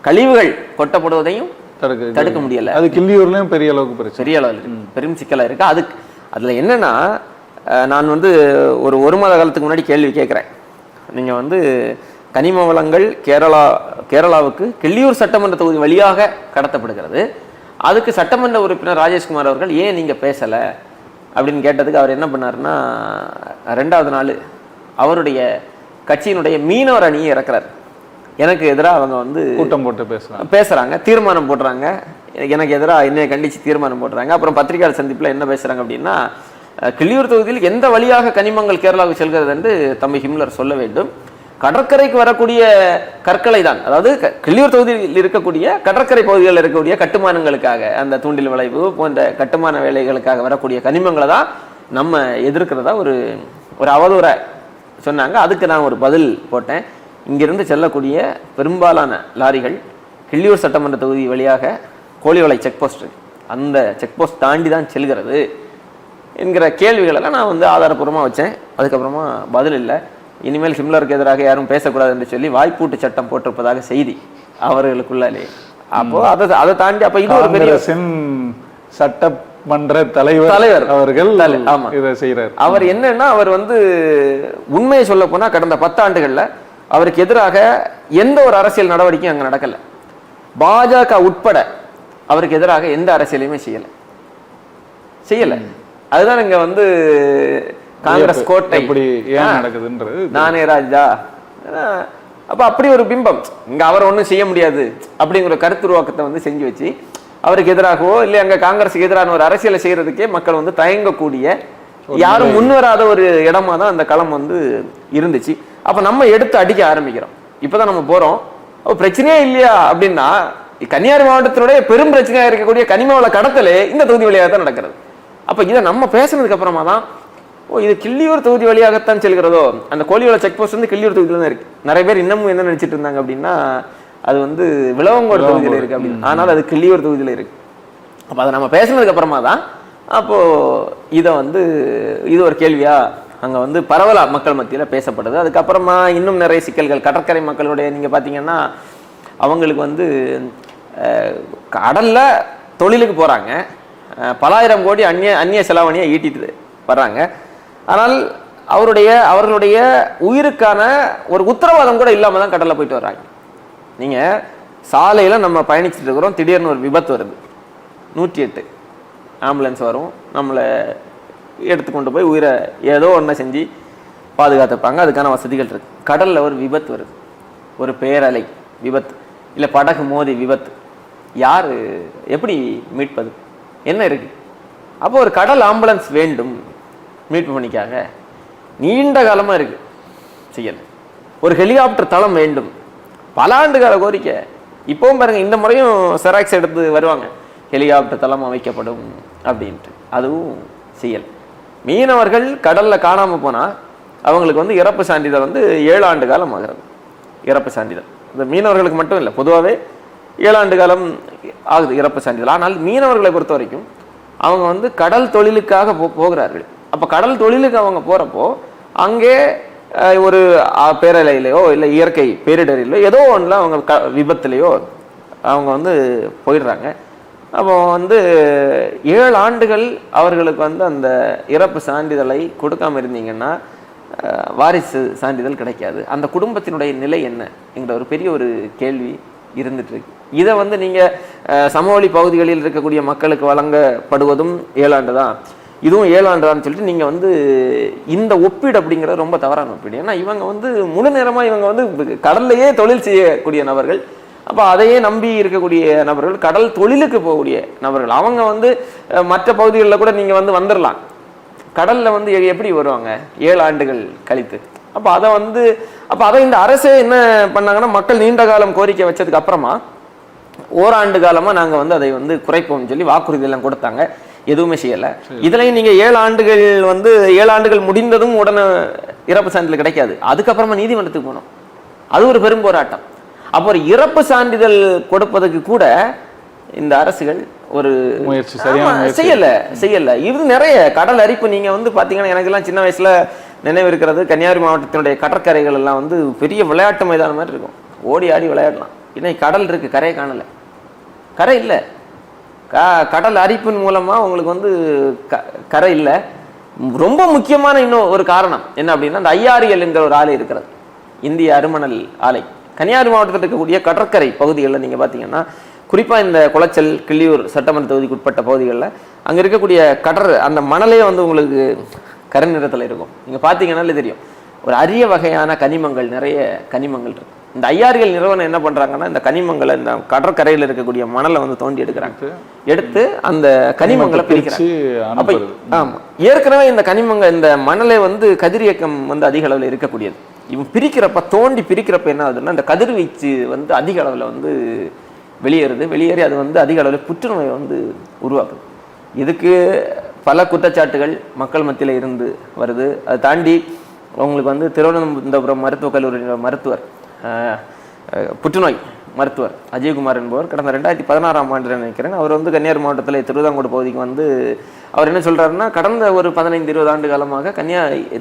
கழிவுகள் கொட்டப்படுவதையும் தடுக்க முடியல. அது கிள்ளியூர்லயும் பெரிய அளவுக்கு பெரிய அளவில் பெரும் சிக்கலா இருக்கு. அதுல என்னன்னா, நான் வந்து ஒரு மாத காலத்துக்கு முன்னாடி கேள்வி கேட்கிறேன். நீங்க வந்து கனிம வளங்கள் கேரளாவுக்கு கிள்ளியூர் சட்டமன்ற தொகுதி வழியாக கடத்தப்படுகிறது, அதுக்கு சட்டமன்ற உறுப்பினர் ராஜேஷ்குமார் அவர்கள் ஏன் நீங்க பேசல அப்படின்னு கேட்டதுக்கு அவர் என்ன பண்ணாருன்னா, 2வது நாள் அவருடைய கட்சியினுடைய மீனவர் அணியை இறக்குறாரு. எனக்கு எதிராக அவங்க வந்து கூட்டம் போட்டு பேசுறாங்க, தீர்மானம் போடுறாங்க, எனக்கு எதிராக என்னைய கண்டிச்சு தீர்மானம் போடுறாங்க. அப்புறம் பத்திரிகையாளர் சந்திப்புல என்ன பேசுறாங்க அப்படின்னா, கிள்ளியூர் தொகுதியில் எந்த வழியாக கனிமங்கள் கேரளாவுக்கு செல்கிறது என்று தம்பி ஹிம்லர் சொல்ல வேண்டும். கடற்கரைக்கு வரக்கூடிய கற்களை தான், அதாவது கிள்ளியூர் தொகுதியில் இருக்கக்கூடிய கடற்கரை பகுதிகளில் இருக்கக்கூடிய கட்டுமானங்களுக்காக, அந்த தூண்டில் வளைவு போன்ற கட்டுமான வேலைகளுக்காக வரக்கூடிய கனிமங்களை தான் நம்ம எதிர்க்கிறதா ஒரு அவதூறை சொன்னாங்க. அதுக்கு நான் ஒரு பதில் போட்டேன். இங்கிருந்து செல்லக்கூடிய பெரும்பாலான லாரிகள் கிள்ளியூர் சட்டமன்ற தொகுதி வழியாக கோழிவளை செக் போஸ்ட், அந்த செக் போஸ்ட் தாண்டி தான் செல்கிறது என்கிற கேள்விகளெல்லாம் நான் வந்து ஆதாரப்பூர்வமாக வச்சேன். அதுக்கப்புறமா பதில் இல்லை. இனிமேல் ஹிம்லருக்கு எதிராக யாரும் பேசக்கூடாது என்று சொல்லி வாய்ப்பூட்டு சட்டம் போட்டிருப்பதாக செய்தி அவர்களுக்குள்ளாலே. அப்போ அதை தாண்டி அப்ப இது ஒரு பெரிய சட்டமன்ற தலைவர் அவர்கள் இதை செய்யறார். அவர் என்னன்னா, அவர் வந்து உண்மையை சொல்ல போனா கடந்த 10 ஆண்டுகள்ல அவருக்கு எதிராக எந்த ஒரு அரசியல் நடவடிக்கையும் அங்க நடக்கல. பாஜக உட்பட அவருக்கு எதிராக எந்த அரசியலையுமே செய்யல. அதுதான் இங்க வந்து காங்கிரஸ் கோட்டை நடக்குதுன்றது நானே ராஜா. அப்ப அப்படி ஒரு பிம்பம் இங்க அவர் ஒண்ணும் செய்ய முடியாது அப்படிங்கிற கருத்துருவாக்கத்தை வந்து செஞ்சு வச்சு அவருக்கு எதிராகவோ இல்லை அங்க காங்கிரஸுக்கு எதிரான ஒரு அரசியலை செய்யறதுக்கே மக்கள் வந்து தயங்கக்கூடிய, யாரும் முன்வராத ஒரு இடமா தான் அந்த களம் வந்து இருந்துச்சு. அப்ப நம்ம எடுத்து அடிக்க ஆரம்பிக்கிறோம். இப்பதான் நம்ம போறோம். பிரச்சனையே இல்லையா அப்படின்னா, கன்னியாகுமரி மாவட்டத்தினுடைய பெரும் பிரச்சனையா இருக்கக்கூடிய கனிமவள கடத்தலே இந்த தொகுதி வழியாக தான் நடக்கிறது. அப்ப இதை நம்ம பேசுனதுக்கு அப்புறமா தான், இது கிள்ளியூர் தொகுதி வழியாகத்தான் செல்கிறதோ, அந்த கோழிவளை செக் போஸ்ட் வந்து கிள்ளியூர் தொகுதியில தான் இருக்கு. நிறைய பேர் இன்னமும் என்ன நினைச்சிட்டு இருந்தாங்க அப்படின்னா, அது வந்து விளவங்கோடு தொகுதியில இருக்கு அப்படின்னு. ஆனால் அது கிள்ளியூர் தொகுதியில இருக்கு. அப்ப அதை நம்ம பேசுனதுக்கு அப்புறமா தான் அப்போ இதை வந்து இது ஒரு கேள்வியா அங்க வந்து பரவலா மக்கள் மத்தியில பேசப்படுது. அதுக்கப்புறமா இன்னும் நிறைய சிக்கல்கள் கடற்கரை மக்களுடைய, நீங்க பாத்தீங்கன்னா அவங்களுக்கு வந்து கடல்ல தொழிலுக்கு போறாங்க, பலாயிரம் கோடி அந்நிய செலாவணியை ஈட்டிட்டு வர்றாங்க. ஆனால் அவர்களுடைய உயிருக்கான ஒரு உத்தரவாதம் கூட இல்லாம தான் கடல்ல போயிட்டு வர்றாங்க. நீங்க சாலையில நம்ம பயணிச்சுட்டு இருக்கிறோம், திடீர்னு ஒரு விபத்து வருது, 108 ஆம்புலன்ஸ் வரும், நம்மளை எடுத்துக்கொண்டு போய் உயிரை ஏதோ ஒன்றை செஞ்சு பாதுகாத்துப்பாங்க, அதுக்கான வசதிகள் இருக்கு. கடல்ல ஒரு விபத்து வருது, ஒரு பேரலை விபத்து, இல்லை படகு மோதி விபத்து, யாரு எப்படி மீட்பது? என்ன இருக்கு? அப்போ ஒரு கடல் ஆம்புலன்ஸ் வேண்டும் மீட்பு பணிக்காக, நீண்ட காலமா இருக்கு, செய்யல. ஒரு ஹெலிகாப்டர் தளம் வேண்டும், பல ஆண்டு கால கோரிக்கை. இப்பவும் பாருங்க, இந்த முறையும் செராக்ஸ் எடுத்து வருவாங்க, ஹெலிகாப்டர் தளம் அமைக்கப்படும் அப்படின்ட்டு, அதுவும் செய்யல. மீனவர்கள் கடல்ல காணாம போனா அவங்களுக்கு வந்து இறப்பு சான்றிதழ் வந்து 7 ஆண்டு காலம் ஆகிறது. இறப்பு சான்றிதழ் இந்த மீனவர்களுக்கு மட்டும் இல்லை, பொதுவாகவே 7 ஆண்டு காலம் ஆகுது இறப்பு சான்றிதழ். ஆனால் மீனவர்களை பொறுத்த வரைக்கும் அவங்க வந்து கடல் தொழிலுக்காக போகிறார்கள். அப்ப கடல் தொழிலுக்கு அவங்க போறப்போ அங்கே ஒரு பேரலையிலையோ இல்லை இயற்கை பேரிடரிலோ ஏதோ ஒன்றுல அவங்க விபத்துலையோ அவங்க வந்து போயிடுறாங்க. அப்போ வந்து 7 ஆண்டுகள் அவர்களுக்கு வந்து அந்த இறப்பு சான்றிதழை கொடுக்காம இருந்தீங்கன்னா வாரிசு சான்றிதழ் கிடைக்காது. அந்த குடும்பத்தினுடைய நிலை என்ன என்கிற ஒரு பெரிய ஒரு கேள்வி இருந்துட்டு இருக்கு. இதை வந்து நீங்க சமவெளி பகுதிகளில் இருக்கக்கூடிய மக்களுக்கு வழங்கப்படுவதும் 7 ஆண்டு தான், இதுவும் 7 ஆண்டு தான் சொல்லிட்டு நீங்க வந்து இந்த ஒப்பீடு அப்படிங்கிறது ரொம்ப தவறான ஒப்பீடு. ஏன்னா இவங்க வந்து முழு நேரமா இவங்க வந்து கடல்லையே தொழில் செய்யக்கூடிய நபர்கள். அப்போ அதையே நம்பி இருக்கக்கூடிய நபர்கள், கடல் தொழிலுக்கு போகக்கூடிய நபர்கள், அவங்க வந்து மற்ற பகுதிகளில் கூட நீங்க வந்து வந்துடலாம், கடல்ல வந்து எப்படி வருவாங்க 7 ஆண்டுகள் கழித்து? அப்போ அதை இந்த அரசே என்ன பண்ணாங்கன்னா, மக்கள் நீண்ட காலம் கோரிக்கை வச்சதுக்கு அப்புறமா ஓராண்டு காலமா நாங்க வந்து அதை வந்து குறைப்போம்னு சொல்லி வாக்குறுதி எல்லாம் கொடுத்தாங்க, எதுவுமே செய்யல. இதுலயும் நீங்க 7 ஆண்டுகள் வந்து 7 ஆண்டுகள் முடிந்ததும் உடனே இறப்பு சான்றிதழ் கிடைக்காது. அதுக்கப்புறமா நீதிமன்றத்துக்கு போனோம், அது ஒரு பெரும் போராட்டம். அப்போ ஒரு இறப்பு சான்றிதழ் கொடுப்பதற்கு கூட இந்த அரசுகள் ஒரு முயற்சி செய்யல. இது நிறைய கடல் அரிப்பு நீங்க வந்து பாத்தீங்கன்னா, எனக்கு எல்லாம் சின்ன வயசுல நினைவு இருக்கிறது, கன்னியாகுமரி மாவட்டத்தினுடைய கடற்கரைகள் எல்லாம் வந்து பெரிய விளையாட்டு மைதானம் மாதிரி இருக்கும், ஓடி ஆடி விளையாடலாம். இன்னைக்கு கடல் இருக்கு, கரையை காணல, கரை இல்லை. கடல் அரிப்பின் மூலமா உங்களுக்கு வந்து கரை இல்லை. ரொம்ப முக்கியமான இன்னும் ஒரு காரணம் என்ன அப்படின்னா, அந்த IRL என்கிற ஒரு ஆலை இருக்கிறது, இந்திய அருமணல் ஆலை. கன்னியாகுமரி மாவட்டத்தில் இருக்கக்கூடிய கடற்கரை பகுதிகளில் நீங்க பாத்தீங்கன்னா, குறிப்பா இந்த குளச்சல் கிள்ளியூர் சட்டமன்ற தொகுதிக்கு உட்பட்ட பகுதிகளில் அங்க இருக்கக்கூடிய அந்த மணலே வந்து உங்களுக்கு கரை நிறத்தில் இருக்கும். நீங்க பாத்தீங்கன்னாலே தெரியும், ஒரு அரிய வகையான கனிமங்கள், நிறைய கனிமங்கள் இருக்கு. இந்த ஐஆர்எல் நிறுவனம் என்ன பண்றாங்கன்னா, இந்த கனிமங்களை இந்த கடற்கரையில் இருக்கக்கூடிய மணலை வந்து தோண்டி எடுக்கிறாங்க. எடுத்து அந்த கனிமங்களை பிரிக்கிறாங்க. அப்ப ஆமா, ஏற்கனவே இந்த கனிமங்கள், இந்த மணலை வந்து கதிரியக்கம் வந்து அதிக அளவில் இருக்கக்கூடியது. இவன் பிரிக்கிறப்ப, தோண்டி பிரிக்கிறப்ப என்ன ஆகுதுன்னா, இந்த கதிர்வீச்சு வந்து அதிக அளவில் வந்து வெளியேறி அது வந்து அதிக அளவில் புற்றுநோயை வந்து உருவாக்குது. இதுக்கு பல குற்றச்சாட்டுகள் மக்கள் மத்தியில் இருந்து வருது. அதை தாண்டி உங்களுக்கு வந்து திருவனந்தபுரம் மருத்துவக் கல்லூரியின் மருத்துவர், புற்றுநோய் மருத்துவர் அஜய்குமார் என்பவர் கடந்த 2016ஆம் ஆண்டு நினைக்கிறேன், அவர் வந்து கன்னியாகுமரி மாவட்டத்தில் திருவிதாங்கூர் பகுதிக்கு வந்து அவர் என்ன சொல்றாருன்னா, கடந்த ஒரு 15-20 ஆண்டு காலமாக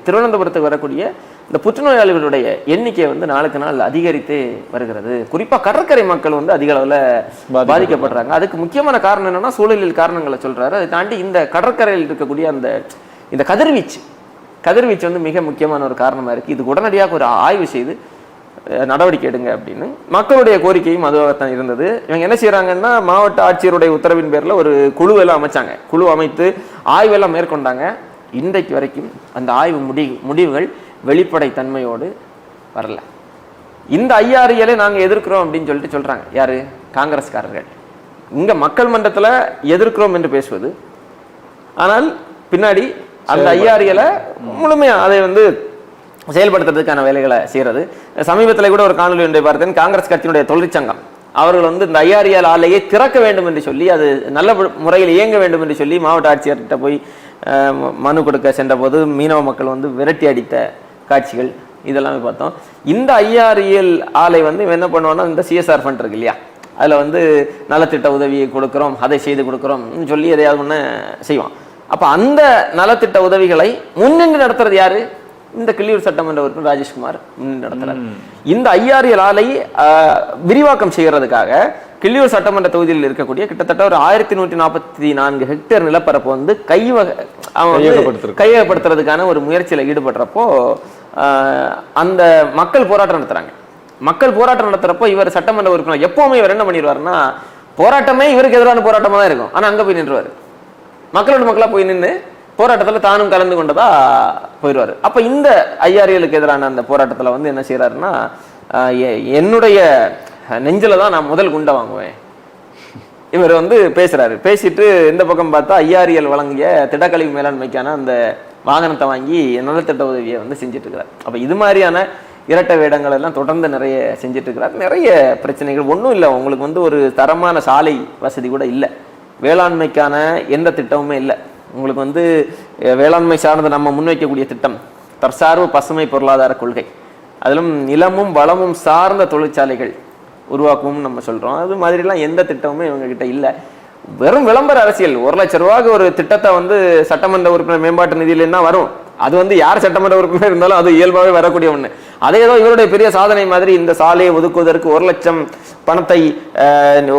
திருவனந்தபுரத்துக்கு வரக்கூடிய இந்த புற்றுநோயாளிகளுடைய எண்ணிக்கை வந்து நாளுக்கு நாள் அதிகரித்தே வருகிறது. குறிப்பா கடற்கரை மக்கள் வந்து அதிக அளவில் பாதிக்கப்படுறாங்க. அதுக்கு முக்கியமான காரணம் என்னன்னா, சூழலியல் காரணங்களை சொல்றாரு. அதை தாண்டி இந்த கடற்கரையில் இருக்கக்கூடிய இந்த கதிர்வீச்சு வந்து மிக முக்கியமான ஒரு காரணமா இருக்கு. இதுக்கு உடனடியாக ஒரு ஆய்வு செய்து நடவடிக்கை எடுங்க அப்படின்னு மக்களுடைய கோரிக்கையும் அதுவாகத்தான் இருந்தது. இவங்க என்ன செய்யறாங்கன்னா, மாவட்ட ஆட்சியருடைய உத்தரவின் பேர்ல ஒரு குழுவெல்லாம் அமைச்சாங்க. குழு அமைத்து ஆய்வெல்லாம் மேற்கொண்டாங்க. இன்றைக்கு வரைக்கும் அந்த ஆய்வு முடிவுகள் வெளிப்படை தன்மையோடு வரல. இந்த ஐஆர்எலை நாங்க எதிர்க்கிறோம் அப்படின்னு சொல்றாங்க. யாரு? காங்கிரஸ்காரர்கள். இங்க மக்கள் மன்றத்துல எதிர்க்கிறோம் என்று பேசுவது, ஆனால் பின்னாடி அந்த ஐஆர்எலை முழுமையா அதை வந்து செயல்படுத்துறதுக்கான வேலைகளை செய்யறது. சமீபத்தில் கூட ஒரு காணொலி ஒன்றை பார்த்தேன். காங்கிரஸ் கட்சியினுடைய தொழிற்சங்கம் அவர்கள் வந்து இந்த ஐஆர்எல் ஆலையை திறக்க வேண்டும் என்று சொல்லி, அது நல்ல முறையில் இயங்க வேண்டும் என்று சொல்லி மாவட்ட ஆட்சியர்கிட்ட போய் மனு கொடுக்க சென்ற போது மீனவ மக்கள் வந்து விரட்டி அடித்த காட்சிகள் இதெல்லாமே பார்த்தோம். இந்த ஐஆர்எல் ஆலை வந்து என்ன பண்ணுவோம்னா, இந்த சிஎஸ்ஆர் ஃபண்ட் இருக்கு இல்லையா, அதில் வந்து நலத்திட்ட உதவியை கொடுக்குறோம், அதை செய்து கொடுக்குறோம் சொல்லி எதையாவது ஒன்று செய்வான். அப்போ அந்த நலத்திட்ட உதவிகளை முன்னின்று நடத்துறது யாரு? இந்த கிள்ளியூர் சட்டமன்ற உறுப்பினர் ராஜேஷ்குமார் நடத்துறார். இந்த ஐஆர்எல் ஆலை விரிவாக்கம் செய்யறதுக்காக கிள்ளியூர் சட்டமன்ற தொகுதியில் இருக்கக்கூடிய கிட்டத்தட்ட ஒரு 1144 ஹெக்டேர் நிலப்பரப்பு வந்து கையகப்படுத்துறதுக்கான ஒரு முயற்சியில் ஈடுபடுறப்போ அந்த மக்கள் போராட்டம் நடத்துறாங்க. மக்கள் போராட்டம் நடத்துறப்போ இவர் சட்டமன்ற உறுப்பினர் எப்பவுமே இவர் என்ன பண்ணிடுவாருன்னா, போராட்டமே இவருக்கு எதிரான போராட்டமா தான் இருக்கும், ஆனா அங்க போய் நின்றுவாரு. மக்களோட மக்களா போய் நின்று போராட்டத்தில் தானும் கலந்து கொண்டதா போயிடுவார். அப்போ இந்த ஐஆர்எலுக்கு எதிரான அந்த போராட்டத்தில் வந்து என்ன செய்யறாருன்னா, என்னுடைய நெஞ்சில தான் நான் முதல் குண்டை வாங்குவேன் இவர் வந்து பேசுறாரு. பேசிட்டு இந்த பக்கம் பார்த்தா ஐஆர்எல் வழங்கிய திடக்கழிவு மேலாண்மைக்கான அந்த வாகனத்தை வாங்கி நலத்திட்ட உதவியை வந்து செஞ்சுட்டு இருக்கிறார். அப்போ இது மாதிரியான இரட்டை வேடங்கள் எல்லாம் தொடர்ந்து நிறைய செஞ்சுட்டு இருக்கிறார். நிறைய பிரச்சனைகள். ஒன்றும் இல்லை, உங்களுக்கு வந்து ஒரு தரமான சாலை வசதி கூட இல்லை, வேளாண்மைக்கான எந்த திட்டமுமே இல்லை. உங்களுக்கு வந்து வேளாண்மை சார்ந்த நம்ம முன்வைக்கக்கூடிய திட்டம் தற்சார்பு பசுமை பொருளாதார கொள்கை, அதிலும் நிலமும் வளமும் சார்ந்த தொழிற்சாலைகள் உருவாக்குவோம் நம்ம சொல்றோம். அது மாதிரிலாம் எந்த திட்டமுமே இவங்க கிட்ட இல்லை. வெறும் விளம்பர அரசியல். 1 லட்சம் ரூபாய்க்கு ஒரு திட்டத்தை வந்து சட்டமன்ற உறுப்பினர் மேம்பாட்டு நிதியில வரும். அது வந்து யார் சட்டமன்ற உறுப்பினர் இருந்தாலும் அது இயல்பாகவே வரக்கூடிய ஒண்ணு. அதே ஏதோ இவருடைய பெரிய சாதனை மாதிரி இந்த சாலையை ஒதுக்குவதற்கு 1 லட்சம் பணத்தை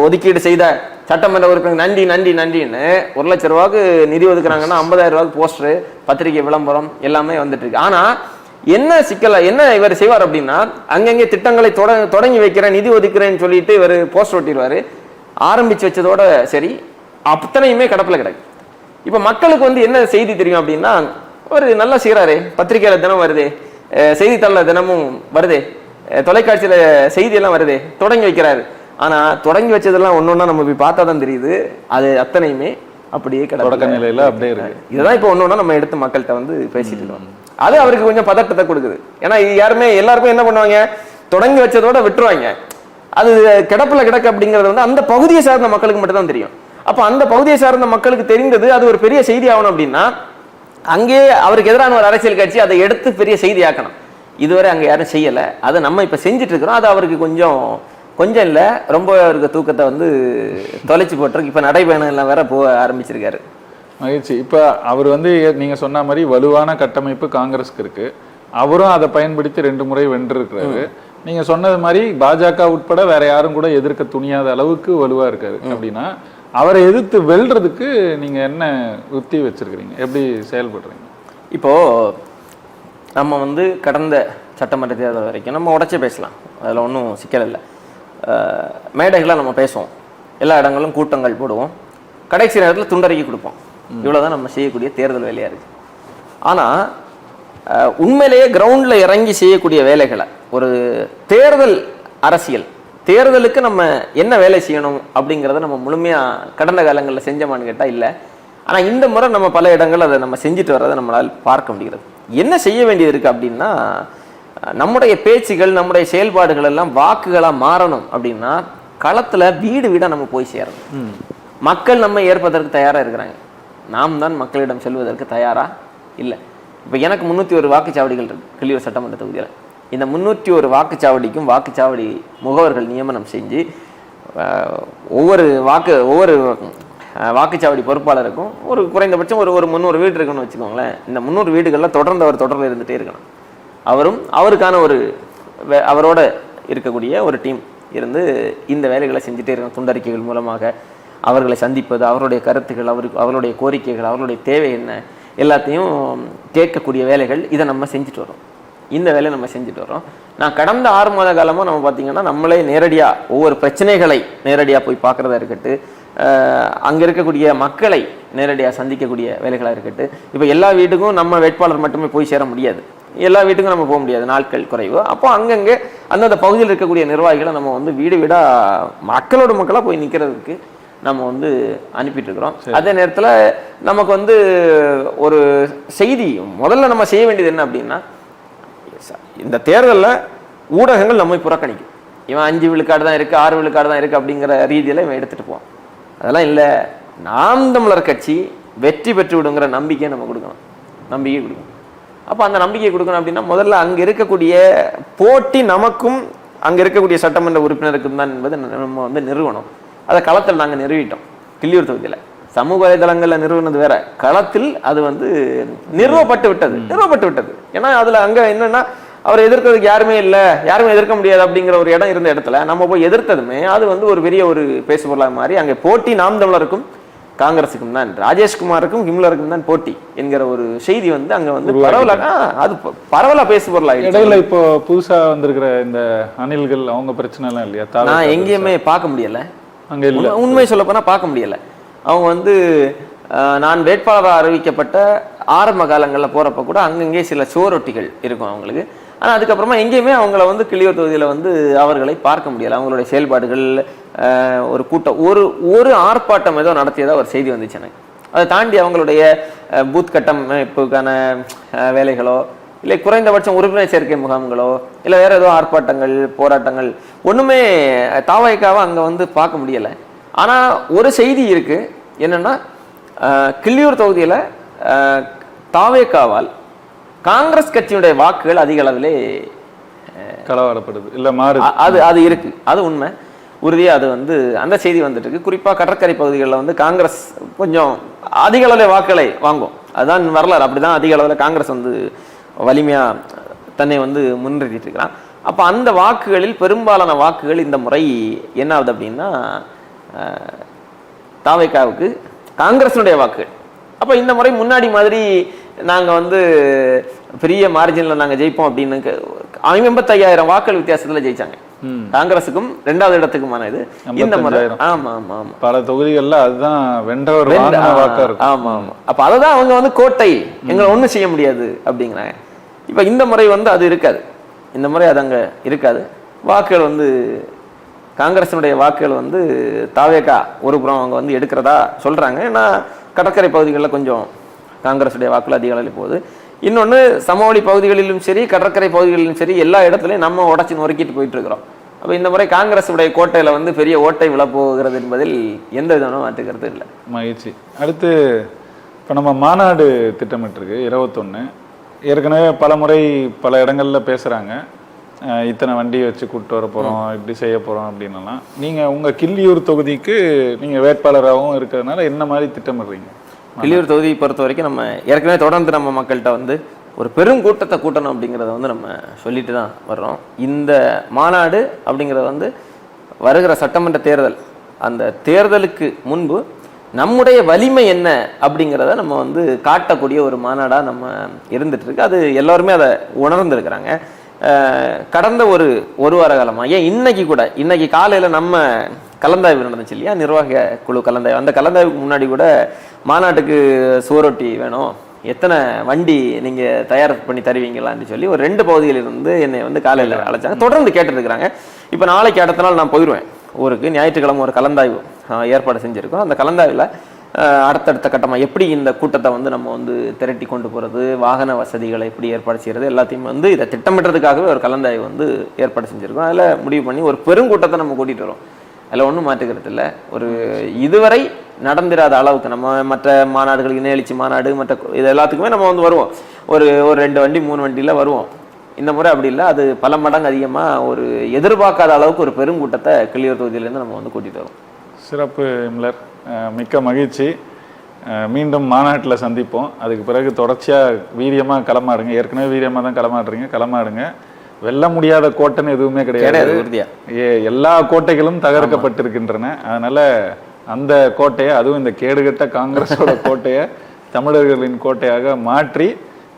ஒதுக்கீடு செய்த சட்டமன்ற உறுப்பினர் நன்றி நன்றி நன்றின்னு 1 லட்சம் ரூபாய்க்கு நிதி ஒதுக்குறாங்கன்னா 50,000 ரூபாய்க்கு போஸ்டர், பத்திரிகை விளம்பரம் எல்லாமே வந்துட்டு இருக்கு. ஆனா என்ன சிக்கல என்ன இவர் செய்வார் அப்படின்னா, அங்கங்கே திட்டங்களை தொடங்கி வைக்கிறேன், நிதி ஒதுக்குறேன்னு சொல்லிட்டு இவர் போஸ்டர் ஒட்டிடுவாரு. ஆரம்பிச்சு வச்சதோட சரி, அத்தனையுமே கடப்பில் கிடக்கு. இப்ப மக்களுக்கு வந்து என்ன செய்தி தெரியும் அப்படின்னா, ஒரு நல்லா செய்யறாரு, பத்திரிகையில தினம் வருது, செய்தித்தாள தினமும் வருது, தொலைக்காட்சியில செய்தி எல்லாம் வருது, தொடங்கி வைக்கிறாரு. ஆனா தொடங்கி வச்சதெல்லாம் ஒன்னொன்னா நம்ம போய் பார்த்தா தான் தெரியுது, அது அத்தனையுமே அப்படியே தொடக்க நிலையில அப்படியே இருக்கு. இதுதான் இப்போ ஒன்னொன்னா நம்ம எடுத்து மக்கள்கிட்ட வந்து பேசிட்டு இருக்கோம். அது அவருக்கு கொஞ்சம் பதட்டத்தை கொடுக்குது. ஏன்னா எல்லாருமே என்ன பண்ணுவாங்க, தொடங்கி வச்சதோட விட்டுருவாங்க. அது கிடப்புல கிடக்கு அப்படிங்கிறது வந்து அந்த பகுதியை சார்ந்த மக்களுக்கு மட்டும் தான் தெரியும். அப்ப அந்த பகுதியை சார்ந்த மக்களுக்கு தெரிந்தது அது ஒரு பெரிய செய்தி ஆகணும் அப்படின்னா, அங்கே அவருக்கு எதிரான ஒரு அரசியல் கட்சி அதை எடுத்து பெரிய செய்தி ஆக்கணும். இதுவரை அங்க யாரும் செய்யல, அதை நம்ம இப்ப செஞ்சுட்டு இருக்கிறோம். அது அவருக்கு கொஞ்சம் இல்ல, ரொம்ப அவருக்கு தூக்கத்தை வந்து தொலைச்சு போட்டிருக்கு. இப்ப நடைபயணம் எல்லாம் வேற போக ஆரம்பிச்சிருக்காரு. மகிழ்ச்சி. இப்ப அவர் வந்து நீங்க சொன்ன மாதிரி வலுவான கட்டமைப்பு காங்கிரஸ்க்கு இருக்கு, அவரும் அதை பயன்படுத்தி 2 முறை வென்றிருக்கிறாரு. நீங்க சொன்னது மாதிரி பாஜக உட்பட வேற யாரும் கூட எதிர்க்க துணியாத அளவுக்கு வலுவா இருக்காரு. அப்படின்னா அவரை எதிர்த்து வெல்றதுக்கு நீங்க என்ன உத்தி வச்சிருக்கிறீங்க, எப்படி செயல்படுறீங்க? இப்போ நம்ம வந்து கடந்த சட்டமன்ற தேர்தல் வரைக்கும் நம்ம உடச்சே பேசலாம், அதில் ஒன்றும் சிக்கல் இல்லை. மேடைகளாக நம்ம பேசுவோம், எல்லா இடங்களும் கூட்டங்கள் போடுவோம், கடைசி நேரத்தில் துண்டறிக்கை கொடுப்போம். இவ்வளோதான் நம்ம செய்யக்கூடிய தேர்தல் வேலையாக இருக்குது. ஆனால் உண்மையிலேயே கிரவுண்ட்ல இறங்கி செய்யக்கூடிய வேலைகளை, ஒரு தேர்தல் அரசியல், தேர்தலுக்கு நம்ம என்ன வேலை செய்யணும் அப்படிங்கிறத நம்ம முழுமையா கடந்த காலங்களில் செஞ்சோமான்னு கேட்டால் இல்லை. ஆனா இந்த முறை நம்ம பல இடங்கள் அதை நம்ம செஞ்சுட்டு வர்றதை நம்மளால் பார்க்க முடிகிறது. என்ன செய்ய வேண்டியது இருக்கு அப்படின்னா, நம்முடைய பேச்சுகள், நம்முடைய செயல்பாடுகள் எல்லாம் வாக்குகளா மாறணும் அப்படின்னா களத்துல வீடு வீடா நம்ம போய் சேரணும். மக்கள் நம்ம ஏற்பதற்கு தயாரா இருக்கிறாங்க, நாம் தான் மக்களிடம் செல்வதற்கு தயாரா இல்லை. இப்போ எனக்கு 301 வாக்குச்சாவடிகள் இருக்கு கிள்ளியூர் சட்டமன்ற தொகுதியில். இந்த 301 வாக்குச்சாவடிக்கும் வாக்குச்சாவடி முகவர்கள் நியமனம் செஞ்சு ஒவ்வொரு வாக்குச்சாவடி பொறுப்பாளருக்கும் ஒரு குறைந்தபட்சம் ஒரு 300 வீடு இருக்குன்னு வச்சுக்கோங்களேன். இந்த 300 வீடுகளில் தொடர்ந்து அவர் தொடர்பில் இருந்துகிட்டே இருக்கணும். அவரும் அவருக்கான அவரோட இருக்கக்கூடிய ஒரு டீம் இருந்து இந்த வேலைகளை செஞ்சுட்டே இருக்கணும். துண்டறிக்கைகள் மூலமாக அவர்களை சந்திப்பது, அவருடைய கருத்துக்கள், அவருடைய கோரிக்கைகள், அவருடைய தேவை என்ன எல்லாத்தையும் கேட்கக்கூடிய வேலைகள், இதை நம்ம செஞ்சுட்டு வரோம். இந்த வேலையை நம்ம செஞ்சுட்டு வரோம். நான் கடந்த 6 மாத காலமாக நம்ம பார்த்தீங்கன்னா நம்மளே நேரடியாக ஒவ்வொரு பிரச்சனைகளை நேரடியாக போய் பார்க்குறதா இருக்கட்டு, அங்கே இருக்கக்கூடிய மக்களை நேரடியாக சந்திக்கக்கூடிய வேலைகளாக இருக்கட்டு. இப்போ எல்லா வீட்டுக்கும் நம்ம வேட்பாளர் மட்டுமே போய் சேர முடியாது, எல்லா வீட்டுக்கும் நம்ம போக முடியாது, நாட்கள் குறைவு. அப்போ அங்கங்கே அந்தந்த பகுதியில் இருக்கக்கூடிய நிர்வாகிகளை நம்ம வீடு வீடாக மக்களோட மக்களாக போய் நிற்கிறதுக்கு நம்ம அனுப்பிட்டு இருக்கிறோம். அதே நேரத்தில் நமக்கு ஒரு செய்தி முதல்ல நம்ம செய்ய வேண்டியது என்ன அப்படின்னா, இந்த தேர்தலில் ஊடகங்கள் நம்மை புறக்கணிக்கும். இவன் 5 விழுக்காடு தான் இருக்குது, 6 விழுக்காடு தான் இருக்குது அப்படிங்கிற ரீதியில் இவன் எடுத்துகிட்டு போவான். அதெல்லாம் இல்லை, நாம் தமிழர் கட்சி வெற்றி பெற்று விடுங்கிற நம்பிக்கையை நம்ம கொடுக்கணும், நம்பிக்கை கொடுக்கணும். அப்போ அந்த நம்பிக்கை கொடுக்கணும் அப்படின்னா முதல்ல அங்கே இருக்கக்கூடிய போட்டி நமக்கும் அங்கே இருக்கக்கூடிய சட்டமன்ற உறுப்பினருக்கும் தான் என்பதை நம்ம நிறுவனம். அதை களத்தில் நாங்கள் நிறுவிட்டோம் கிள்ளியூர் தொகுதியில். சமூக வலைதளங்களில் நிறுவனது வேற, களத்தில் அது நிறுவப்பட்டு விட்டது. ஏன்னா அதில் அங்கே என்னன்னா அவரை எதிர்க்கிறதுக்கு யாருமே இல்லை, யாருமே எதிர்க்க முடியாது அப்படிங்கிற ஒரு இடம் இருந்த இடத்துல நம்ம போய் எதிர்த்ததுமே அது ஒரு பெரிய ஒரு பேசுபொருளாக மாறி அங்கே போட்டி நாம் தமிழருக்கும் காங்கிரஸுக்கும் தான், ராஜேஷ்குமாருக்கும் ஹிம்லருக்கும் தான் போட்டி என்கிற ஒரு செய்தி அங்கே பரவலா பேசுபொருளாக. இடையில இப்போ புதுசா வந்திருக்கிற இந்த அணில்கள் அவங்க பிரச்சனை எல்லாம் இல்லையா? நான் எங்கேயுமே பார்க்க முடியல, அங்க இல்லை, உண்மை சொல்ல போனா பார்க்க முடியல. அவங்க நான் வேட்பாளராக அறிவிக்கப்பட்ட ஆரம்ப காலங்களில் போறப்ப கூட அங்கங்கே சில சுவரொட்டிகள் இருக்கும் அவங்களுக்கு. ஆனால் அதுக்கப்புறமா எங்கேயுமே அவங்கள கிள்ளியூர் தொகுதியில் அவர்களை பார்க்க முடியலை. அவங்களுடைய செயல்பாடுகள், ஒரு கூட்டம், ஒரு ஆர்ப்பாட்டம் ஏதோ நடத்தியதாக ஒரு செய்தி வந்துச்சு எனக்கு. அதை தாண்டி அவங்களுடைய பூத் கட்டமைப்புக்கான வேலைகளோ இல்லை குறைந்தபட்சம் உறுப்பினர் சேர்க்கை முகாம்களோ இல்லை வேற ஏதோ ஆர்ப்பாட்டங்கள், போராட்டங்கள் ஒன்றுமே தாவைக்காவை அங்கே பார்க்க முடியலை. ஆனால் ஒரு செய்தி இருக்கு, என்னன்னா கிள்ளியூர் தொகுதியில் தாவேக்காவால் காங்கிரஸ் கட்சியினுடைய வாக்குகள் அதிக அளவிலே களவாடப்படுது, இல்லை மாறு, அது இருக்கு, அது உண்மை, உறுதியா அது அந்த செய்தி வந்துட்டு இருக்கு. குறிப்பா கடற்கரை பகுதிகளில் காங்கிரஸ் கொஞ்சம் அதிக அளவில் வாக்குகளை வாங்கும், அதுதான் வரலாறு. அப்படிதான் அதிக அளவில் காங்கிரஸ் வலிமையா தன்னை முன்னிறுத்திட்டு இருக்கிறான். அப்ப அந்த வாக்குகளில் பெரும்பாலான வாக்குகள் இந்த முறை என்ன ஆகுது அப்படின்னா தாவேக்காவுக்கு காங்கிரஸினுடைய வாக்குகள். அப்ப இந்த முறை முன்னாடி மாதிரி நாங்க பெரிய மார்ஜின்ல நாங்க ஜெயிப்போம் அப்படின்னு 55,000 வாக்குகள் வித்தியாசத்துல ஜெயிச்சாங்க. காங்கிரஸுக்கும் 2வது இடத்துக்குமான இது இந்த முறை. ஆமா ஆமா ஆமா, பல தொகுதிகள்ல அதுதான் வென்றவர் வாக்கா இருக்கும். ஆமா ஆமா, அப்ப அததான் அவங்க கோட்டை, எங்களை ஒண்ணும் செய்ய முடியாது அப்படிங்கிறாங்க. இப்ப இந்த முறை அது இருக்காது, இந்த முறை அது அங்க இருக்காது. வாக்குகள் காங்கிரசினுடைய வாக்குகள் தாவேக்கா ஒரு புறம் அவங்க எடுக்கிறதா சொல்றாங்க. ஏன்னா கடற்கரை பகுதிகளில் கொஞ்சம் காங்கிரஸுடைய வாக்குகள் அதிக அளவில் போகுது. இன்னொன்று சமவெளி பகுதிகளிலும் சரி, கடற்கரை பகுதிகளிலும் சரி, எல்லா இடத்துலையும் நம்ம உடச்சி நொறுக்கிட்டு போயிட்டு இருக்கிறோம். அப்போ இந்த முறை காங்கிரஸுடைய கோட்டையில் பெரிய ஓட்டை விழப்போகிறது என்பதில் எந்த விதமான மாற்றுக்கிறது இல்லை. மகிழ்ச்சி. அடுத்து இப்போ நம்ம மாநாடு திட்டமிட்டிருக்கு 21. ஏற்கனவே பல முறை பல இடங்கள்ல பேசுகிறாங்க, இத்தனை வண்டி வச்சு கூப்பிட்டு வர போகிறோம், இப்படி செய்ய போகிறோம் அப்படின்லாம். நீங்கள் உங்கள் கிள்ளியூர் தொகுதிக்கு நீங்கள் வேட்பாளராகவும் இருக்கிறதுனால என்ன மாதிரி திட்டமிடுறீங்க? கிள்ளியூர் தொகுதியை பொறுத்த வரைக்கும் நம்ம ஏற்கனவே தொடர்ந்து நம்ம மக்கள்கிட்ட ஒரு பெரும் கூட்டத்தை கூட்டணும் அப்படிங்கிறத நம்ம சொல்லிட்டு தான் வர்றோம். இந்த மாநாடு அப்படிங்கிறது வருகிற சட்டமன்ற தேர்தல், அந்த தேர்தலுக்கு முன்பு நம்முடைய வலிமை என்ன அப்படிங்கிறத நம்ம காட்டக்கூடிய ஒரு மாநாடாக நம்ம இருந்துட்டு இருக்கு. அது எல்லாருமே அதை உணர்ந்துருக்கிறாங்க. கடந்த ஒரு வார காலமாக, ஏன் இன்னைக்கு காலையில் நம்ம கலந்தாய்வு நடந்துச்சு இல்லையா, நிர்வாக குழு கலந்தாய்வு. அந்த கலந்தாய்வுக்கு முன்னாடி கூட மாநாட்டுக்கு சுவரொட்டி வேணும், எத்தனை வண்டி நீங்க தயார் பண்ணி தருவீங்களான்னு சொல்லி ஒரு 2 பகுதியிலிருந்து என்னை வந்து காலையில் அழைச்சாங்க. தொடர்ந்து கேட்டுட்டு இருக்கிறாங்க. இப்போ நாளைக்கு அடுத்த நாள் நான் போயிடுவேன் ஊருக்கு. ஞாயிற்றுக்கிழமை ஒரு கலந்தாய்வு ஏற்பாடு செஞ்சுருக்கோம். அந்த கலந்தாய்வில் அடுத்தடுத்த கட்டமாக எப்படி இந்த கூட்டத்தை வந்து நம்ம வந்து திரட்டி கொண்டு போகிறது, வாகன வசதிகளை எப்படி ஏற்பாடு செய்கிறது, எல்லாத்தையும் வந்து இதை திட்டமிட்டதுக்காகவே ஒரு கலந்தாய்வு வந்து ஏற்பாடு செஞ்சுருக்கோம். அதில் முடிவு பண்ணி ஒரு பெருங்கூட்டத்தை நம்ம கூட்டிகிட்டு வரோம். அதில் ஒன்றும் மாற்றுக்கிறது இல்லை. ஒரு இதுவரை நடந்திராத அளவுக்கு நம்ம மற்ற மாநாடுகள், இணையெழுச்சி மாநாடு, மற்ற இது எல்லாத்துக்குமே நம்ம வந்து வருவோம். ஒரு 2 வண்டி 3 வண்டியில் வருவோம். இந்த முறை அப்படி இல்லை. அது பல மடங்கு அதிகமாக ஒரு எதிர்பார்க்காத அளவுக்கு ஒரு பெருங்கூட்டத்தை கிள்ளியூர் தொகுதியிலேருந்து நம்ம வந்து கூட்டிகிட்டு வரோம். சிறப்பு இம்லர், மிக்க மகிழ்ச்சி. மீண்டும் மாநாட்டில் சந்திப்போம். அதுக்கு பிறகு தொடர்ச்சியாக வீரியமாக களமாடுங்க. ஏற்கனவே வீரியமாக தான் களமாடுங்க. வெல்ல முடியாத கோட்டைன்னு எதுவுமே கிடையாது. எல்லா கோட்டைகளும் தகர்க்கப்பட்டிருக்கின்றன. அதனால அந்த கோட்டையை, அதுவும் இந்த கேடுகட்ட காங்கிரஸோட கோட்டையை தமிழர்களின் கோட்டையாக மாற்றி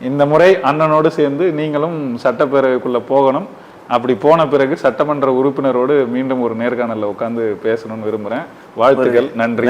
இந்த முறை அண்ணனோடு சேர்ந்து நீங்களும் சட்டப்பேரவைக்குள்ள போகணும். அப்படி போன பிறகு சட்டமன்ற உறுப்பினரோடு மீண்டும் ஒரு நேர்காணலில் உட்கார்ந்து பேசணும்னு விரும்புகிறேன். வாழ்த்துக்கள். நன்றி.